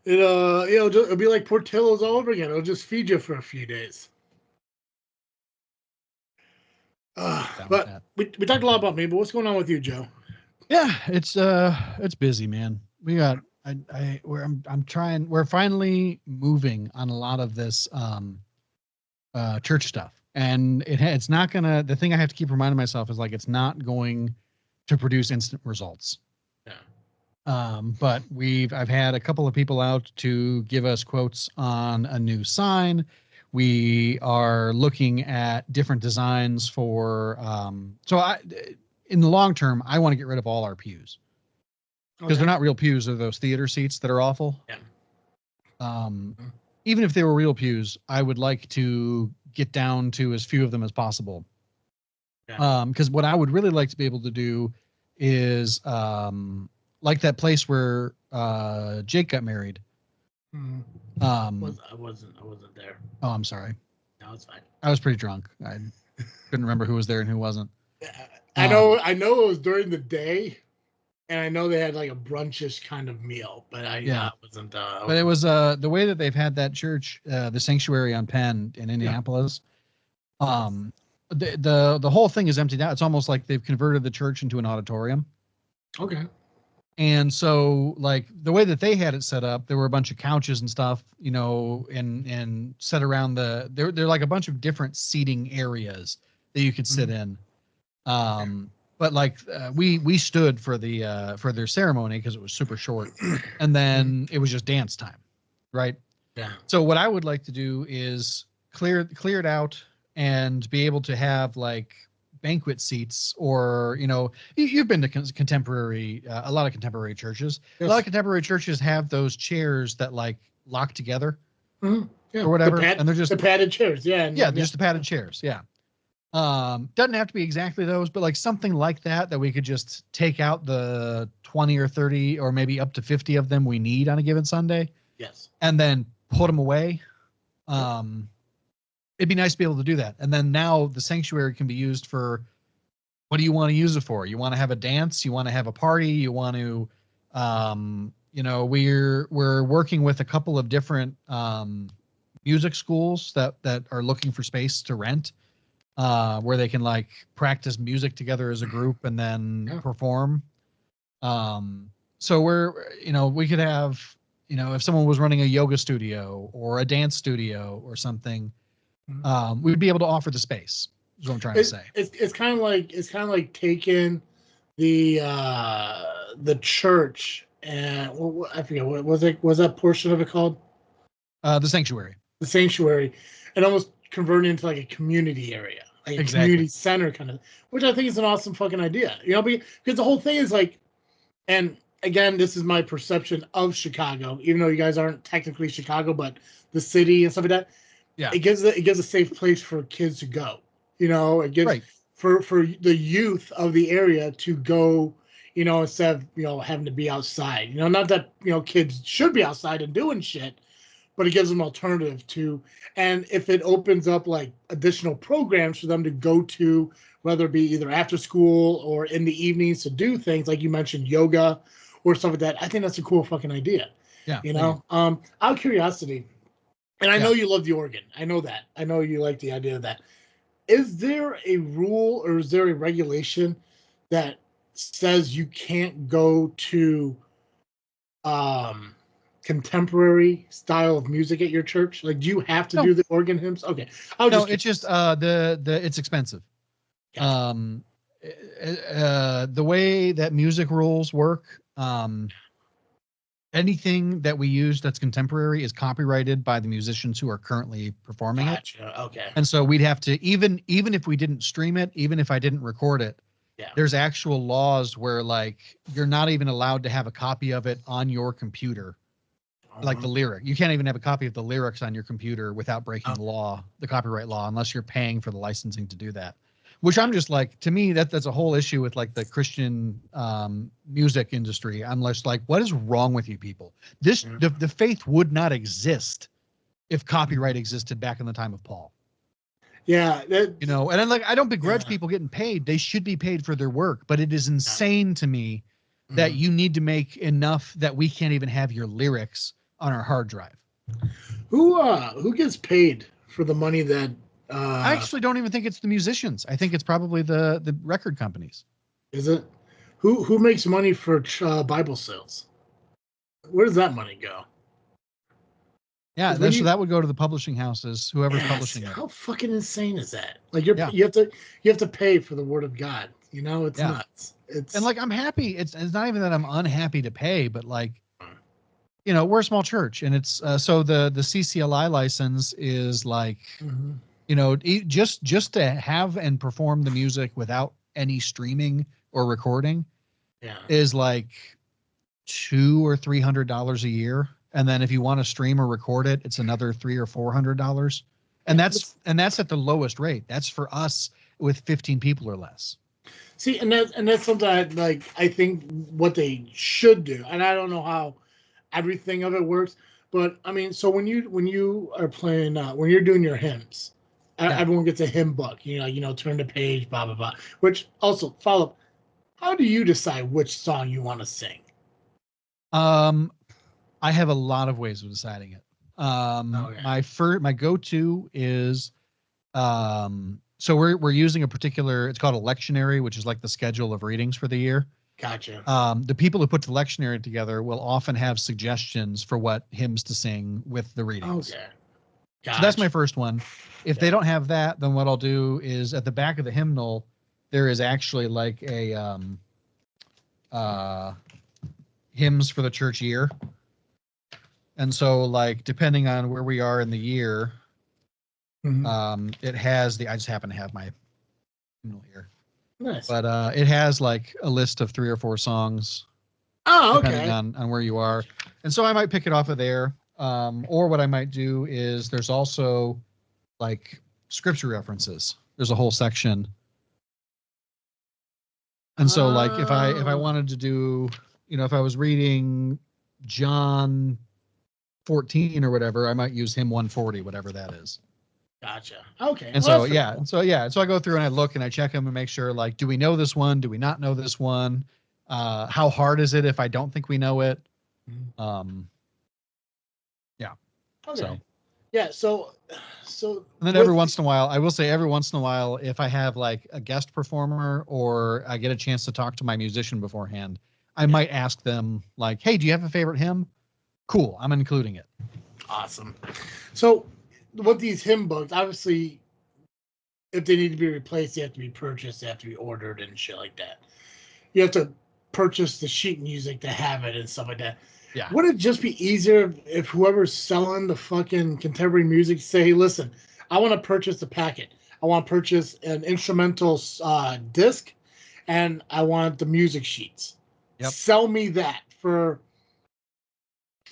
it'll be like Portillo's all over again. It'll just feed you for a few days. But we talked a lot about me, but what's going on with you, Joe? Yeah, it's busy, man. We got we're finally moving on a lot of this church stuff. And it's not gonna, the thing I have to keep reminding myself is like, it's not going to produce instant results. Yeah. But I've had a couple of people out to give us quotes on a new sign. We are looking at different designs for, in the long term, I want to get rid of all our pews because they're not real pews. They're those theater seats that are awful. Yeah. Even if they were real pews, I would like to get down to as few of them as possible. Yeah. Because what I would really like to be able to do is like that place where Jake got married. I wasn't there. Oh, I'm sorry. No, it's fine. I was pretty drunk. I couldn't remember who was there and who wasn't. I know it was during the day, and I know they had like a brunchish kind of meal, but I wasn't. But it was the way that they've had that church, the Sanctuary on Penn in Indianapolis. The whole thing is emptied out. It's almost like they've converted the church into an auditorium. Okay. And so, like the way that they had it set up, there were a bunch of couches and stuff, you know, and set around they're like a bunch of different seating areas that you could sit in. But like we stood for their ceremony because it was super short, and then it was just dance time, right? Yeah. So what I would like to do is clear it out and be able to have like banquet seats, or you know, you've been to contemporary a lot of contemporary churches. Yes. A lot of contemporary churches have those chairs that like lock together or whatever, and they're just the padded chairs. Just the padded chairs. Doesn't have to be exactly those, but like something like that we could just take out the 20 or 30 or maybe up to 50 of them we need on a given Sunday. Yes. And then put them away. It'd be nice to be able to do that. And then now the sanctuary can be used for, what do you want to use it for? You want to have a dance? You want to have a party? You want to, you know, we're working with a couple of different music schools that are looking for space to rent, where they can like practice music together as a group and then perform. So we could have, you know, if someone was running a yoga studio or a dance studio or something, we'd be able to offer the space. Is what I'm trying to say. It's kind of like taking the church and I forget what was that portion of it called? The sanctuary. The sanctuary, and almost converting into like a community area, like a community center kind of, which I think is an awesome fucking idea. You know, because the whole thing is like, and again, this is my perception of Chicago, even though you guys aren't technically Chicago, but the city and stuff like that. Yeah, it gives a safe place for kids to go. You know, it gives for the youth of the area to go. You know, instead of having to be outside. You know, not that kids should be outside and doing shit, but it gives them alternative to. And if it opens up like additional programs for them to go to, whether it be either after school or in the evenings to do things like you mentioned, yoga or stuff like that, I think that's a cool fucking idea. Yeah. You know, out of curiosity, and I know you love the organ. I know that. I know you like the idea of that. Is there a rule or is there a regulation that says you can't go to contemporary style of music at your church? Like, do you have to do the organ hymns? Okay. It's just it's expensive. Gotcha. The way that music rules work, anything that we use that's contemporary is copyrighted by the musicians who are currently performing it. Okay. And so we'd have to, even if we didn't stream it, even if I didn't record it, there's actual laws where like you're not even allowed to have a copy of it on your computer. Like the lyric, you can't even have a copy of the lyrics on your computer without breaking the copyright law, unless you're paying for the licensing to do that. Which I'm just like, to me, that's a whole issue with like the Christian music industry. I'm just like, what is wrong with you people? The faith would not exist if copyright existed back in the time of Paul. Yeah, that, You know, and then like I don't begrudge yeah, people getting paid. They should be paid for their work, but it is insane to me that mhm. you need to make enough that we can't even have your lyrics on our hard drive. Who gets paid for the money that I uh actually don't even think it's the musicians. I think it's probably the record companies. is it? Who makes money for Bible sales? Where does that money go? Yeah, Because when so you that would go to the publishing houses, whoever's yes, publishing it. how fucking insane is that? Like Yeah, you have to pay for the word of God. You know, it's yeah. nuts. And It's like I'm happy. It's not even that I'm unhappy to pay, but like we're a small church, and it's so the CCLI license is like mhm. just to have and perform the music without any streaming or recording Yeah. is like $200 or $300 a year, and then if you want to stream or record it, it's another $300 or $400, and Yeah. that's at the lowest rate. That's for us with 15 people or less. See, and that's something I think what they should do, and I don't know how everything of it works, but I mean, so when you are playing when you're doing your hymns, Yeah. everyone gets a hymn book. Turn the page, blah blah blah. Which also follow up. How do you decide which song you want to sing? Um, I have a lot of ways of deciding it. Okay, My go-to is so we're using a particular, it's called a lectionary, which is like the schedule of readings for the year. gotcha. The people who put the lectionary together will often have suggestions for what hymns to sing with the readings. Okay, So that's my gotcha. first one. If they Yeah. don't have that, then what I'll do is at the back of the hymnal, there is actually like a uh, hymns for the church year. And so like depending on where we are in the year, Mhm. it has I just happen to have my hymnal here, Nice. but it has like a list of 3 or 4 songs Oh, depending okay. on where you are. And so I might pick it off of there. Or what I might do is there's also like scripture references. There's a whole section. And so like if I Oh, wanted to do, if I was reading John 14 or whatever, I might use hymn 140, whatever that is. gotcha. Okay. And Well, so that's pretty yeah, cool. so I go through and I look and I check them and make sure like, do we know this one? Do we not know this one? How hard is it if I don't think we know it? Mhm. Um, yeah. So Okay. Yeah. So and then every with once in a while, I will say every once in a while, if I have like a guest performer or I get a chance to talk to my musician beforehand, I yeah, might ask them like, "Hey, do you have a favorite hymn?" Cool, I'm including it. awesome. So with these hymn books, obviously, if they need to be replaced, they have to be purchased, they have to be ordered, and shit like that. You have to purchase the sheet music to have it and stuff like that. Yeah. Would it just be easier if whoever's selling the fucking contemporary music say, "Hey, listen, I want to purchase the packet. I want to purchase an instrumental disc, and I want the music sheets. Yep. Sell me that for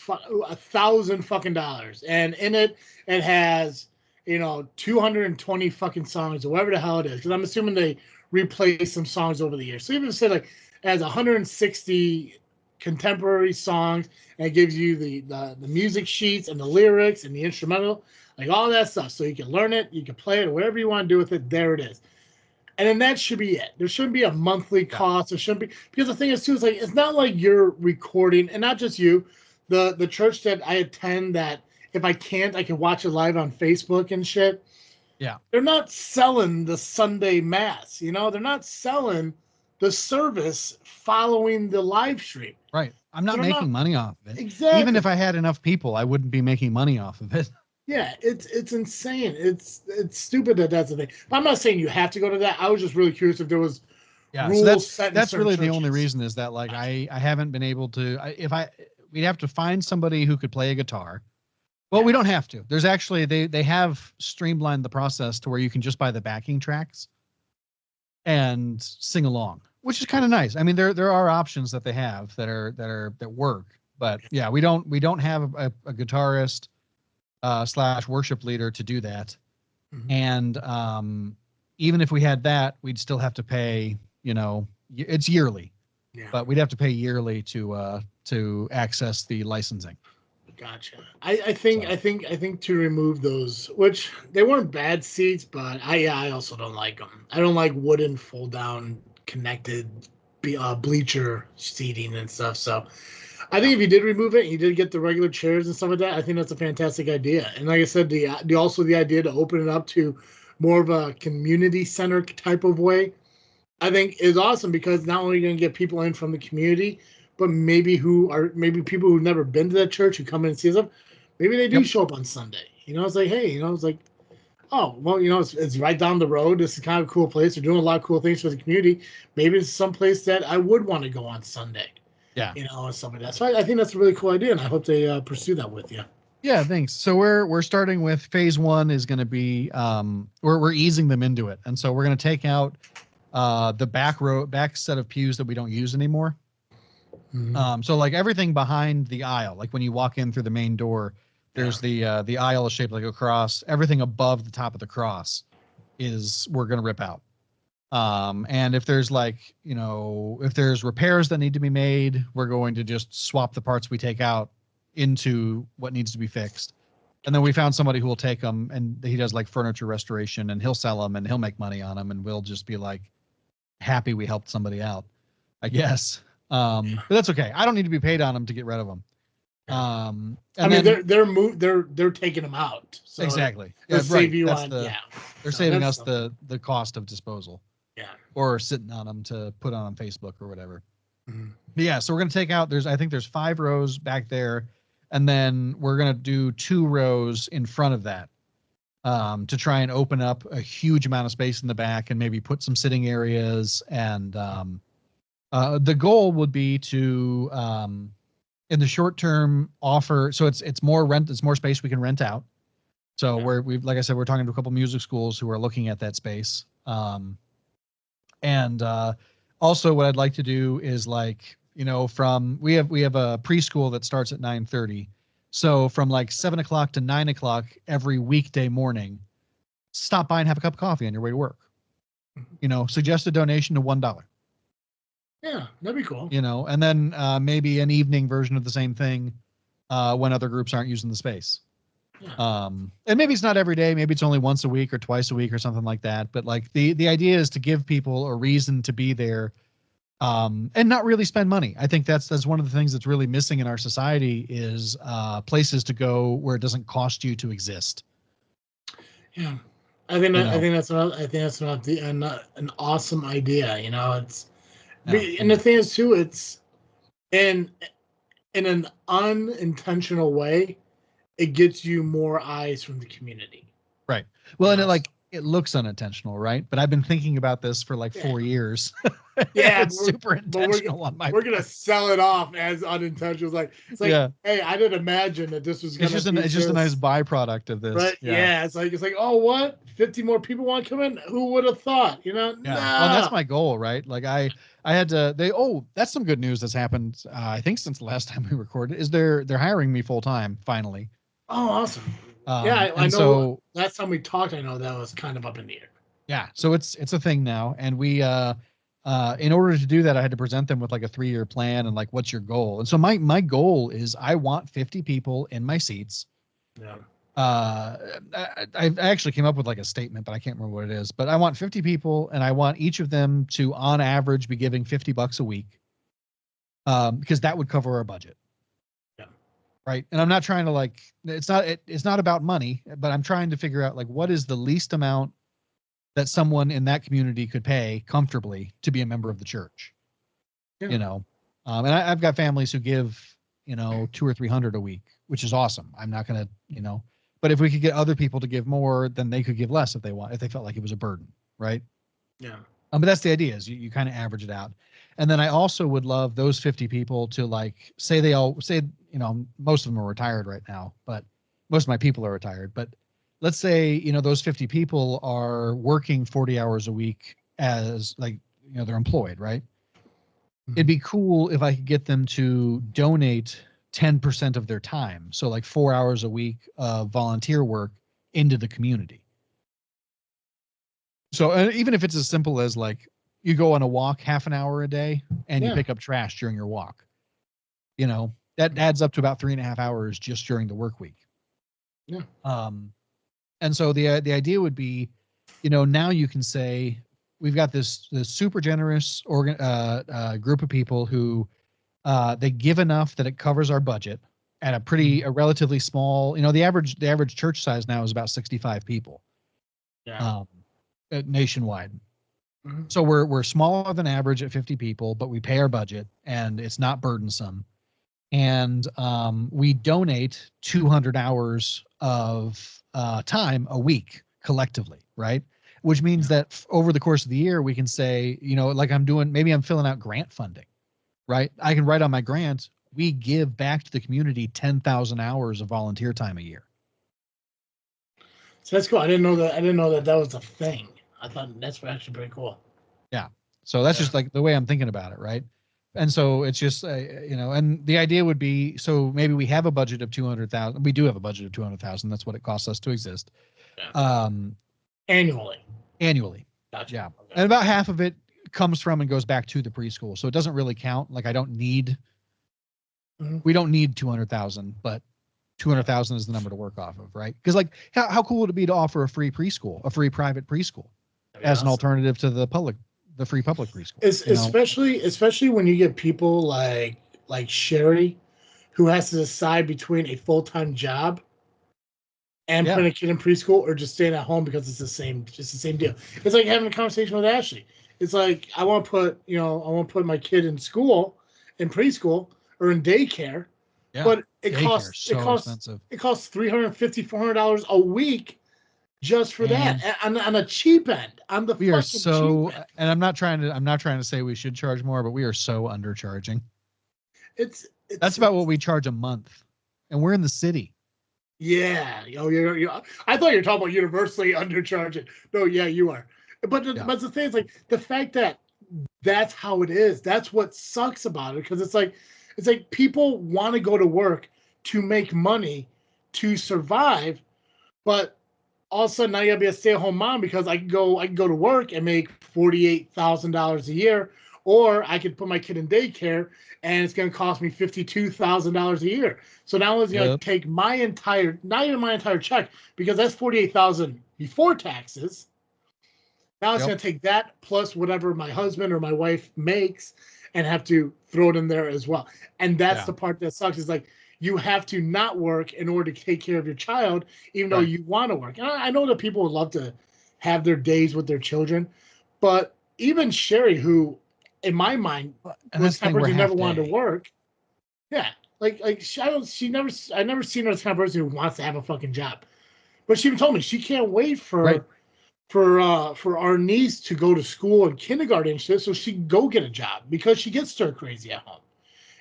1,000 fucking dollars, and in it it has 220 fucking songs or whatever the hell it is, because I'm assuming they replaced some songs over the years. So even say like it has 160 contemporary songs, and it gives you the music sheets and the lyrics and the instrumental, like all that stuff, so you can learn it, you can play it, whatever you want to do with it. There it is. And then that should be it. There shouldn't be a monthly Yeah. cost. There shouldn't be, because the thing is too is like it's not like you're recording, and not just you. The church that I attend, that if I can't, I can watch it live on Facebook and shit. Yeah. They're not selling the Sunday mass. They're not selling the service following the live stream. Right. I'm So not they're making not money off of it. Even if exactly. I had enough people, I wouldn't be making money off of it. Yeah, it's insane. It's stupid that that's the thing. But I'm not saying you have to go to that. I was just really curious if there was Yeah. So rules set in that's certain really the only churches. reason is that like Gotcha. I haven't been able to if I we'd have to find somebody who could play a guitar. Well, Yeah. we don't have to. There's actually they have streamlined the process to where you can just buy the backing tracks and sing along, which is kind of nice. I mean, there are options that they have that work, but yeah, we don't have a guitarist slash worship leader to do that, Mhm. and even if we had that, we'd still have to pay. It's yearly, Yeah. but we'd have to pay yearly to access the licensing. Gotcha. I think to remove those, which they weren't bad seats, but I also don't like them. I don't like wooden fold down connected bleacher seating and stuff. So I think if you did remove it, and you did get the regular chairs and stuff like that. I think that's a fantastic idea. And like I said, the idea to open it up to more of a community center type of way, I think is awesome because not only are you going to get people in from the community, but maybe people who've never been to that church who come in and see them. Maybe they do Yep. show up on Sunday. It's like, hey, it's like, oh, well, it's right down the road. This is kind of a cool place. They're doing a lot of cool things for the community. Maybe it's some place that I would want to go on Sunday. Yeah. And stuff like that. So I think that's a really cool idea, and I hope they pursue that with you. Yeah, thanks. So we're starting with phase one is going to be we're easing them into it, and so we're going to take out the back set of pews that we don't use anymore. Mm-hmm. So like everything behind the aisle, like when you walk in through the main door, there's the aisle is shaped like a cross. Everything above the top of the cross we're going to rip out. And if there's if there's repairs that need to be made, we're going to just swap the parts we take out into what needs to be fixed. And then we found somebody who will take them, and he does like furniture restoration, and he'll sell them and he'll make money on them, and we'll just be like happy we helped somebody out, I guess. But that's okay. I don't need to be paid on them to get rid of them. They're taking them out. So exactly. Yeah, save you that's on. They're saving us the cost of disposal. Yeah. Or sitting on them to put on Facebook or whatever. Mm-hmm. But yeah, so we're gonna take out. I think there's 5 rows back there, and then we're gonna do 2 rows in front of that, to try and open up a huge amount of space in the back and maybe put some sitting areas. And the goal would be to in the short term offer. So it's more space we can rent out. So we've like I said, we're talking to a couple music schools who are looking at that space. And also what I'd like to do is we have a preschool that starts at 9:30. So from like 7 o'clock to 9 o'clock every weekday morning, stop by and have a cup of coffee on your way to work. Suggest a donation to $1. Yeah, that'd be cool. And then maybe an evening version of the same thing when other groups aren't using the space. Yeah. And maybe it's not every day, maybe it's only once a week or twice a week or something like that. But like the idea is to give people a reason to be there, and not really spend money. I think that's one of the things that's really missing in our society is places to go where it doesn't cost you to exist. Yeah, I think that's an awesome idea. And the thing is too, it's in an unintentional way, it gets you more eyes from the community. Right. Well, and it looks unintentional, right? But I've been thinking about this for 4 years. Yeah, it's super intentional on my We're gonna sell it off as unintentional. It's like, hey, I didn't imagine that this was gonna. It's just a nice byproduct of this. Right? Yeah. It's like, oh, what? 50 more people want to come in? Who would have thought? Yeah. No. Well, that's my goal, right? Like I had to. That's some good news that's happened. I think since the last time we recorded, is they're hiring me full time finally. Oh, awesome. Yeah, I know. So, last time we talked, I know that was kind of up in the air. Yeah, so it's a thing now, and we in order to do that, I had to present them with a 3-year plan and what's your goal. And so my goal is I want 50 people in my seats. Yeah. I actually came up with a statement, but I can't remember what it is. But I want 50 people, and I want each of them to, on average, be giving $50 a week, because that would cover our budget. Right. And I'm not trying to it's not about money, but I'm trying to figure out what is the least amount that someone in that community could pay comfortably to be a member of the church. Yeah. And I've got families who give, 200 or 300 a week, which is awesome. I'm not going to, but if we could get other people to give more, then they could give less if they felt like it was a burden. Right. Yeah. But that's the idea is you kind of average it out. And then I also would love those 50 people to say most of them are retired right now, but most of my people are retired. But let's say, those 50 people are working 40 hours a week as they're employed, right? Mm-hmm. It'd be cool if I could get them to donate 10% of their time. So 4 hours a week of volunteer work into the community. So even if it's as simple as you go on a walk half an hour a day and you pick up trash during your walk, that adds up to about 3.5 hours just during the work week. Yeah. And so the idea would be, now you can say we've got this super generous group of people who they give enough that it covers our budget at a relatively small, the average church size now is about 65 people. Yeah. Nationwide. So we're smaller than average at 50 people, but we pay our budget and it's not burdensome. And we donate 200 hours of time a week collectively, right? Which means that over the course of the year, we can say, like maybe I'm filling out grant funding, right? I can write on my grant, we give back to the community 10,000 hours of volunteer time a year. So that's cool. I didn't know that was a thing. I thought that's actually pretty cool. Yeah. So that's just like the way I'm thinking about it, right? And so it's just, and the idea would be, so maybe we have a budget of 200,000. We do have a budget of 200,000. That's what it costs us to exist. Yeah. Annually. Gotcha. Yeah. Okay. And about half of it comes from and goes back to the preschool. So it doesn't really count. Like we don't need 200,000, but 200,000 is the number to work off of, right? Because like, how cool would it be to offer a free private preschool as an alternative to the free public preschool? Especially when you get people like Sherry, who has to decide between a full-time job and putting a kid in preschool or just staying at home because it's the same deal. It's like having a conversation with Ashley. It's like I want to put my kid in preschool or in daycare. Yeah. But it costs expensive. It costs $350, $400 a week just for that on a cheap end. On the we are cheap end. And I'm not trying to say we should charge more, but we are so undercharging. That's about what we charge a month, and we're in the city. Yeah. You're I thought you were talking about universally undercharging. No, yeah, you are. But the thing is, like, the fact that that's how it is. That's what sucks about it, because it's like people want to go to work to make money to survive, but all of a sudden now you gotta be a stay-at-home mom because I can go to work and make $48,000 a year, or I could put my kid in daycare and it's gonna cost me $52,000 a year. So now it's gonna take not even my entire check, because that's $48,000 before taxes. Now it's going to take that plus whatever my husband or my wife makes and have to throw it in there as well. And that's the part that sucks. Is like, you have to not work in order to take care of your child, even though you want to work. And I know that people would love to have their days with their children, but even Sherry, who in my mind was the kind of person who never wanted to work. Yeah. Like I never seen her as the kind of person who wants to have a fucking job. But she even told me she can't wait for our niece to go to school and kindergarten and shit, so she can go get a job, because she gets stir crazy at home,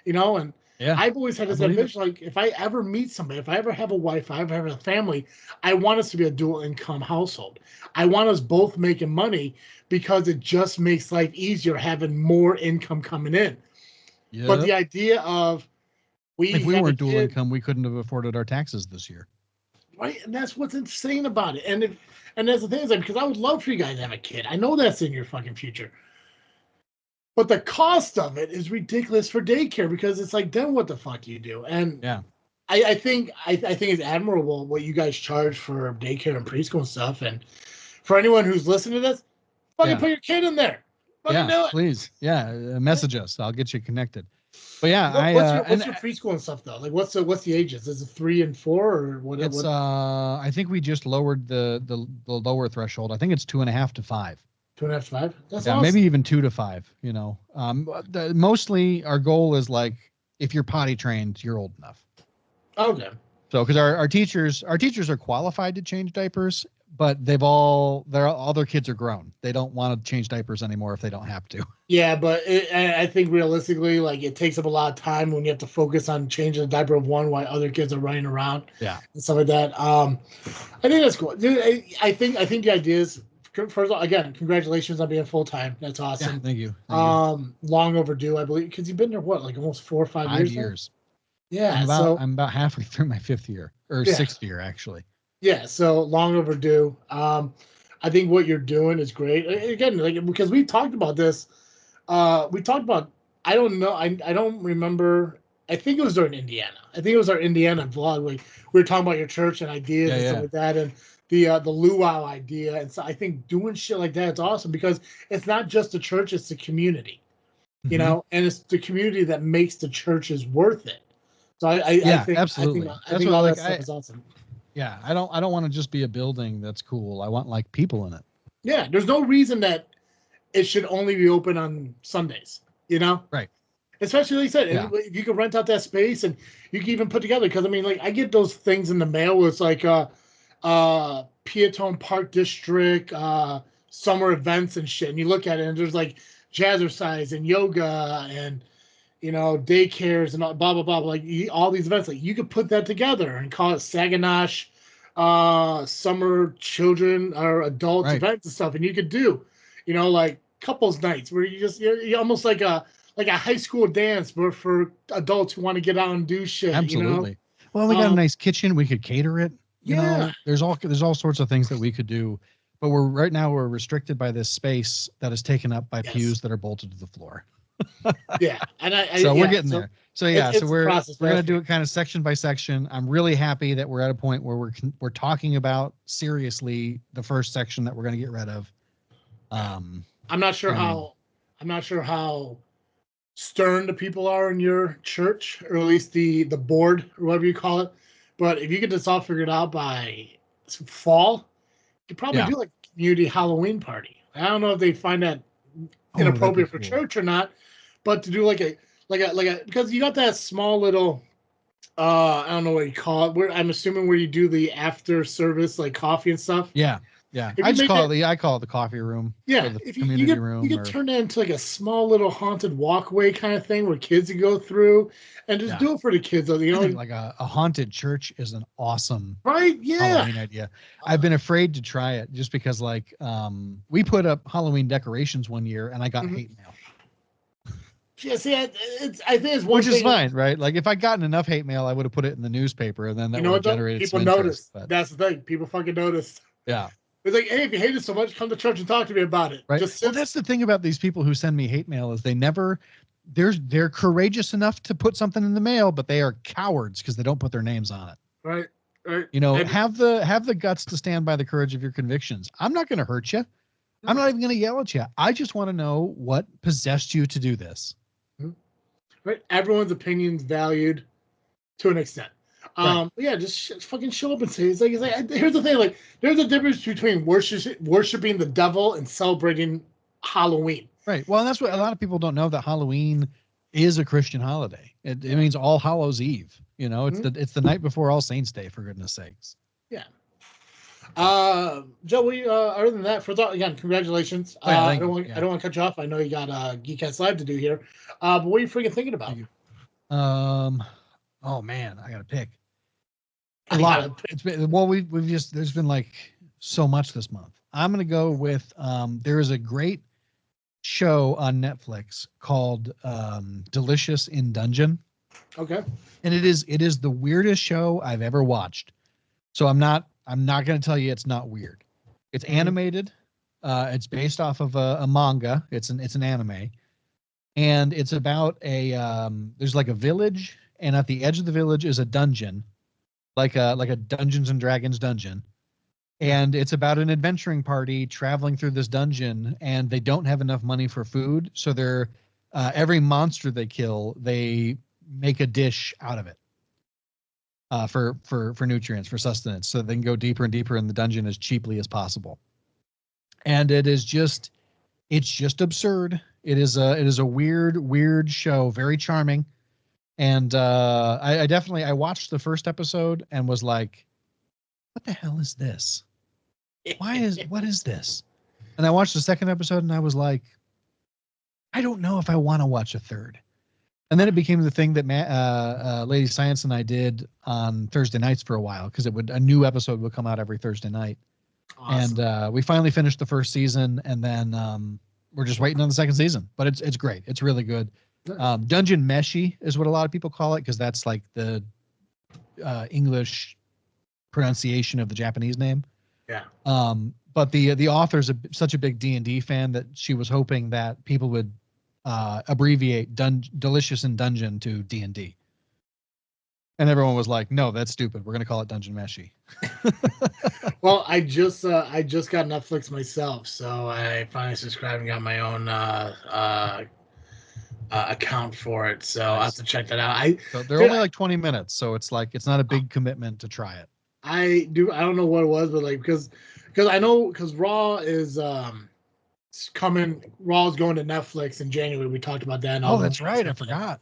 and I've always had this ambition, like, if I ever meet somebody, if I ever have a wife, if I ever have a family, I want us to be a dual income household. I want us both making money, because it just makes life easier having more income coming in. But the idea of if we weren't dual income, we couldn't have afforded our taxes this year. Right, and that's what's insane about it. And that's the thing, is like, because I would love for you guys to have a kid. I know that's in your fucking future. But the cost of it is ridiculous for daycare, because it's like, then what the fuck do you do? And I think it's admirable what you guys charge for daycare and preschool and stuff. And for anyone who's listening to this, fucking put your kid in there. Fucking do it. Please. Yeah, message us. I'll get you connected. But what's your preschool and stuff though? Like, what's the ages? Is it 3 and 4 or what? It's I think we just lowered the lower threshold. I think it's 2.5 to 5. 2.5 to 5. That's awesome. Maybe even 2 to 5. Mostly our goal is, like, if you're potty trained, you're old enough. Okay. So, because our teachers are qualified to change diapers, but all their kids are grown. They don't want to change diapers anymore if they don't have to. Yeah, but I think realistically, like, it takes up a lot of time when you have to focus on changing the diaper of one while other kids are running around. Yeah, and stuff like that. I think that's cool. Dude, I think the idea is, first of all, again, congratulations on being full time. That's awesome. Yeah, thank you. Long overdue, I believe, because you've been there like almost 4 or 5 years. 5 years. Yeah, I'm about halfway through my 5th year, or 6th year actually. Yeah, so long overdue. I think what you're doing is great. Again, like, because we talked about this. We talked about, I don't know, I don't remember I think it was during Indiana. I think it was our Indiana vlog. We were talking about your church and ideas and stuff like that, and the luau idea. And so I think doing shit like that is awesome because it's not just the church; it's the community, you know, and it's the community that makes the churches worth it. So I think absolutely. I think all that stuff is awesome. Yeah, I don't want to just be a building that's cool. I want like people in it. Yeah, there's no reason that it should only be open on Sundays, you know? Right. Especially like I said, if you can rent out that space and you can even put together, because I mean, like I get those things in the mail where it's like Peatone Park District, summer events and shit, and you look at it and there's like jazzercise and yoga and daycares and blah blah blah, like all these events. Like you could put that together and call it Saginaw summer children or adults events and stuff, and you could do like couples nights where you're almost like a high school dance but for adults who want to get out and do shit. Absolutely. Well, we got a nice kitchen, we could cater it. There's all sorts of things that we could do, but right now we're restricted by this space that is taken up by pews that are bolted to the floor. And we're getting there. So we're gonna do it kind of section by section. I'm really happy that we're at a point where we're talking about seriously the first section that we're gonna get rid of. I'm not sure how stern the people are in your church, or at least the board or whatever you call it. But if you get this all figured out by fall, you could probably do like a community Halloween party. I don't know if they find that inappropriate for church or not, but to do like a because you got that small little I don't know what you call it. I'm assuming where you do the after service like coffee and stuff. Yeah. I call it the coffee room. Yeah, the if community room. You could turn that into like a small little haunted walkway kind of thing where kids can go through and just do it for the kids. I think like a haunted church is an awesome Halloween idea. I've been afraid to try it just because we put up Halloween decorations one year and I got hate mail. Yeah, see, I think it's one which thing. Is fine, right? Like if I gotten enough hate mail, I would have put it in the newspaper, and then that would have generated people some interest. But that's the thing. People fucking notice. Yeah. It's like, hey, if you hate it so much, come to church and talk to me about it. Right. Well, that's the thing about these people who send me hate mail is they're courageous enough to put something in the mail, but they are cowards because they don't put their names on it. Right. Have the guts to stand by the courage of your convictions. I'm not going to hurt you. I'm not even going to yell at you. I just want to know what possessed you to do this. Right. Everyone's opinion's valued to an extent. Just fucking show up and say it's like here's the thing, like there's a difference between worshiping the devil and celebrating Halloween. Right. Well, and that's what a lot of people don't know, that Halloween is a Christian holiday. It means All Hallows Eve. It's the night before All Saints Day, for goodness sakes. Yeah. Joe, other than that, again, congratulations. I don't want to cut you off. I know you got Geekcast Live to do here. But what are you freaking thinking about? Oh man, I gotta pick. A lot. It's been there's been like so much this month. I'm gonna go with there is a great show on Netflix called Delicious in Dungeon. Okay. And it is the weirdest show I've ever watched. So I'm not gonna tell you it's not weird. It's animated. It's based off of a manga. It's an anime. And it's about there's like a village, and at the edge of the village is a dungeon, like a Dungeons and Dragons dungeon. And it's about an adventuring party traveling through this dungeon, and they don't have enough money for food. So they're every monster they kill, they make a dish out of it for nutrients, for sustenance, so they can go deeper and deeper in the dungeon as cheaply as possible. And it's just absurd. It is a weird show, very charming. And I watched the first episode and was like, what the hell is this? What is this? And I watched the second episode and I was like, I don't know if I want to watch a third. And then it became the thing that Lady Science and I did on Thursday nights for a while, because a new episode would come out every Thursday night. Awesome. And we finally finished the first season, and then we're just waiting on the second season. But it's great. It's really good. Dungeon Meshi is what a lot of people call it, because that's like the English pronunciation of the Japanese name. Yeah. But the author's such a big D&D fan that she was hoping that people would abbreviate Delicious in Dungeon to D&D. And everyone was like, "No, that's stupid. We're gonna call it Dungeon Meshi." Well, I just got Netflix myself, so I finally subscribed and got my own account for it. So I'll have to check that out. So they're Dude, only like 20 minutes, so it's like it's not a big commitment to try it. I don't know what it was, but like because I know because Raw is coming. Raw is going to Netflix in January. We talked about that. And all Oh, the that's right. I forgot.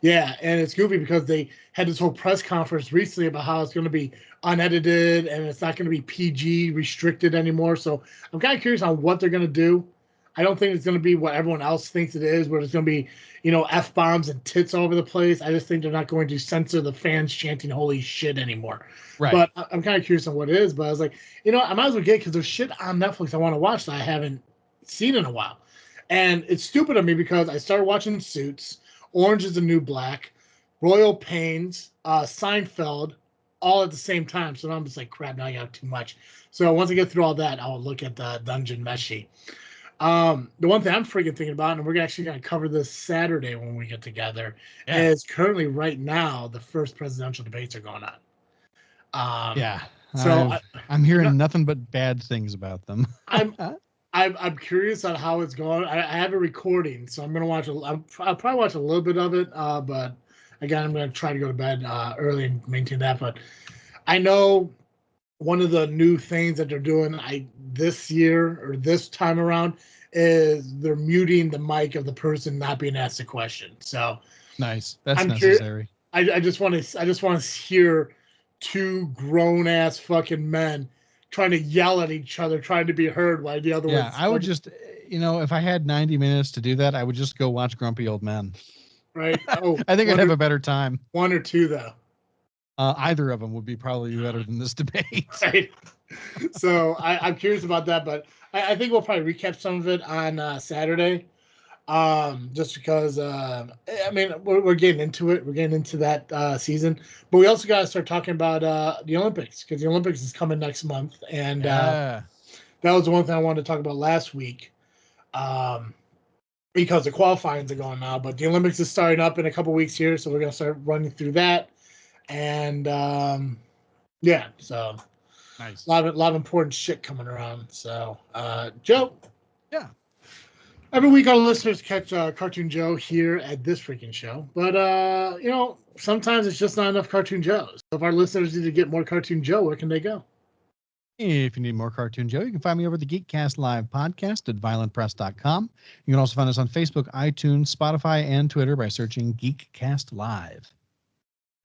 Yeah, and it's goofy because they had this whole press conference recently about how it's going to be unedited and it's not going to be PG restricted anymore. So I'm kind of curious on what they're going to do. I don't think it's going to be what everyone else thinks it is, where it's going to be, F-bombs and tits all over the place. I just think they're not going to censor the fans chanting "holy shit" anymore. Right. But I'm kind of curious on what it is. But I was like, I might as well get it because there's shit on Netflix I want to watch that I haven't seen in a while. And it's stupid of me because I started watching Suits, Orange is the New Black, Royal Pains, Seinfeld, all at the same time. So now I'm just like, crap, now I got too much. So once I get through all that, I'll look at the Dungeon Meshi. The one thing I'm freaking thinking about, and we're actually going to cover this Saturday when we get together, is currently right now the first presidential debates are going on. Yeah. So I'm hearing nothing but bad things about them. I'm curious on how it's going. I have a recording, so I'm gonna watch. I'll probably watch a little bit of it, but again, I'm gonna try to go to bed early and maintain that. But I know one of the new things that they're doing this year or this time around is they're muting the mic of the person not being asked a question. So nice. That's necessary. I just want to hear two grown ass fucking men trying to yell at each other, trying to be heard while the other one. Yeah, I would just, if I had 90 minutes to do that, I would just go watch Grumpy Old Men. Right. Oh, I think I'd have a better time. One or two, though. Either of them would be probably better than this debate. Right. So I'm curious about that, but I think we'll probably recap some of it on Saturday. Just because we're getting into it. We're getting into that season, but we also got to start talking about the Olympics because the Olympics is coming next month, and that was the one thing I wanted to talk about last week. Because the qualifyings are going now, but the Olympics is starting up in a couple weeks here, so we're gonna start running through that, and so nice. A lot of important shit coming around. So, Joe. Yeah. Every week our listeners catch Cartoon Joe here at this freaking show. But, sometimes it's just not enough Cartoon Joes. So if our listeners need to get more Cartoon Joe, where can they go? If you need more Cartoon Joe, you can find me over the Geekcast Live podcast at violentpress.com. You can also find us on Facebook, iTunes, Spotify, and Twitter by searching Geekcast Live.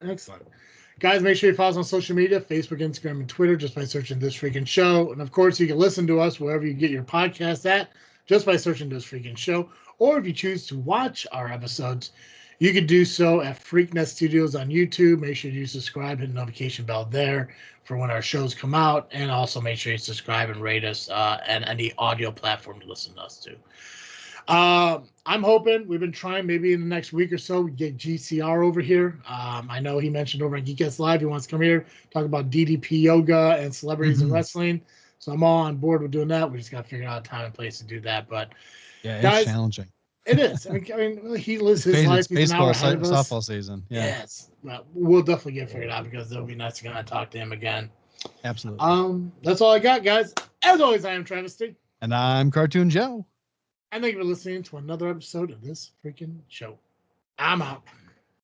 Excellent. Guys, make sure you follow us on social media, Facebook, Instagram, and Twitter, just by searching This Freaking Show. And, of course, you can listen to us wherever you get your podcast at, just by searching This Freaking Show. Or if you choose to watch our episodes, you can do so at FreakNet Studios on YouTube. Make sure you subscribe, hit the notification bell there for when our shows come out. And also make sure you subscribe and rate us and any audio platform to listen to us to. I'm hoping we've been trying maybe in the next week or so we get GCR over here. I know he mentioned over on Geekcast Live he wants to come here talk about DDP yoga and celebrities in wrestling. So I'm all on board with doing that. We just got to figure out a time and place to do that. But yeah, guys, it's challenging. It is. I mean, he lives his life. He's baseball, an hour ahead of us. softball season. Yeah. Yes. Well, we'll definitely get figured out because it'll be nice to kind of talk to him again. Absolutely. That's all I got, guys. As always, I am Travesty. And I'm Cartoon Joe. And thank you for listening to another episode of This Freaking Show. I'm out.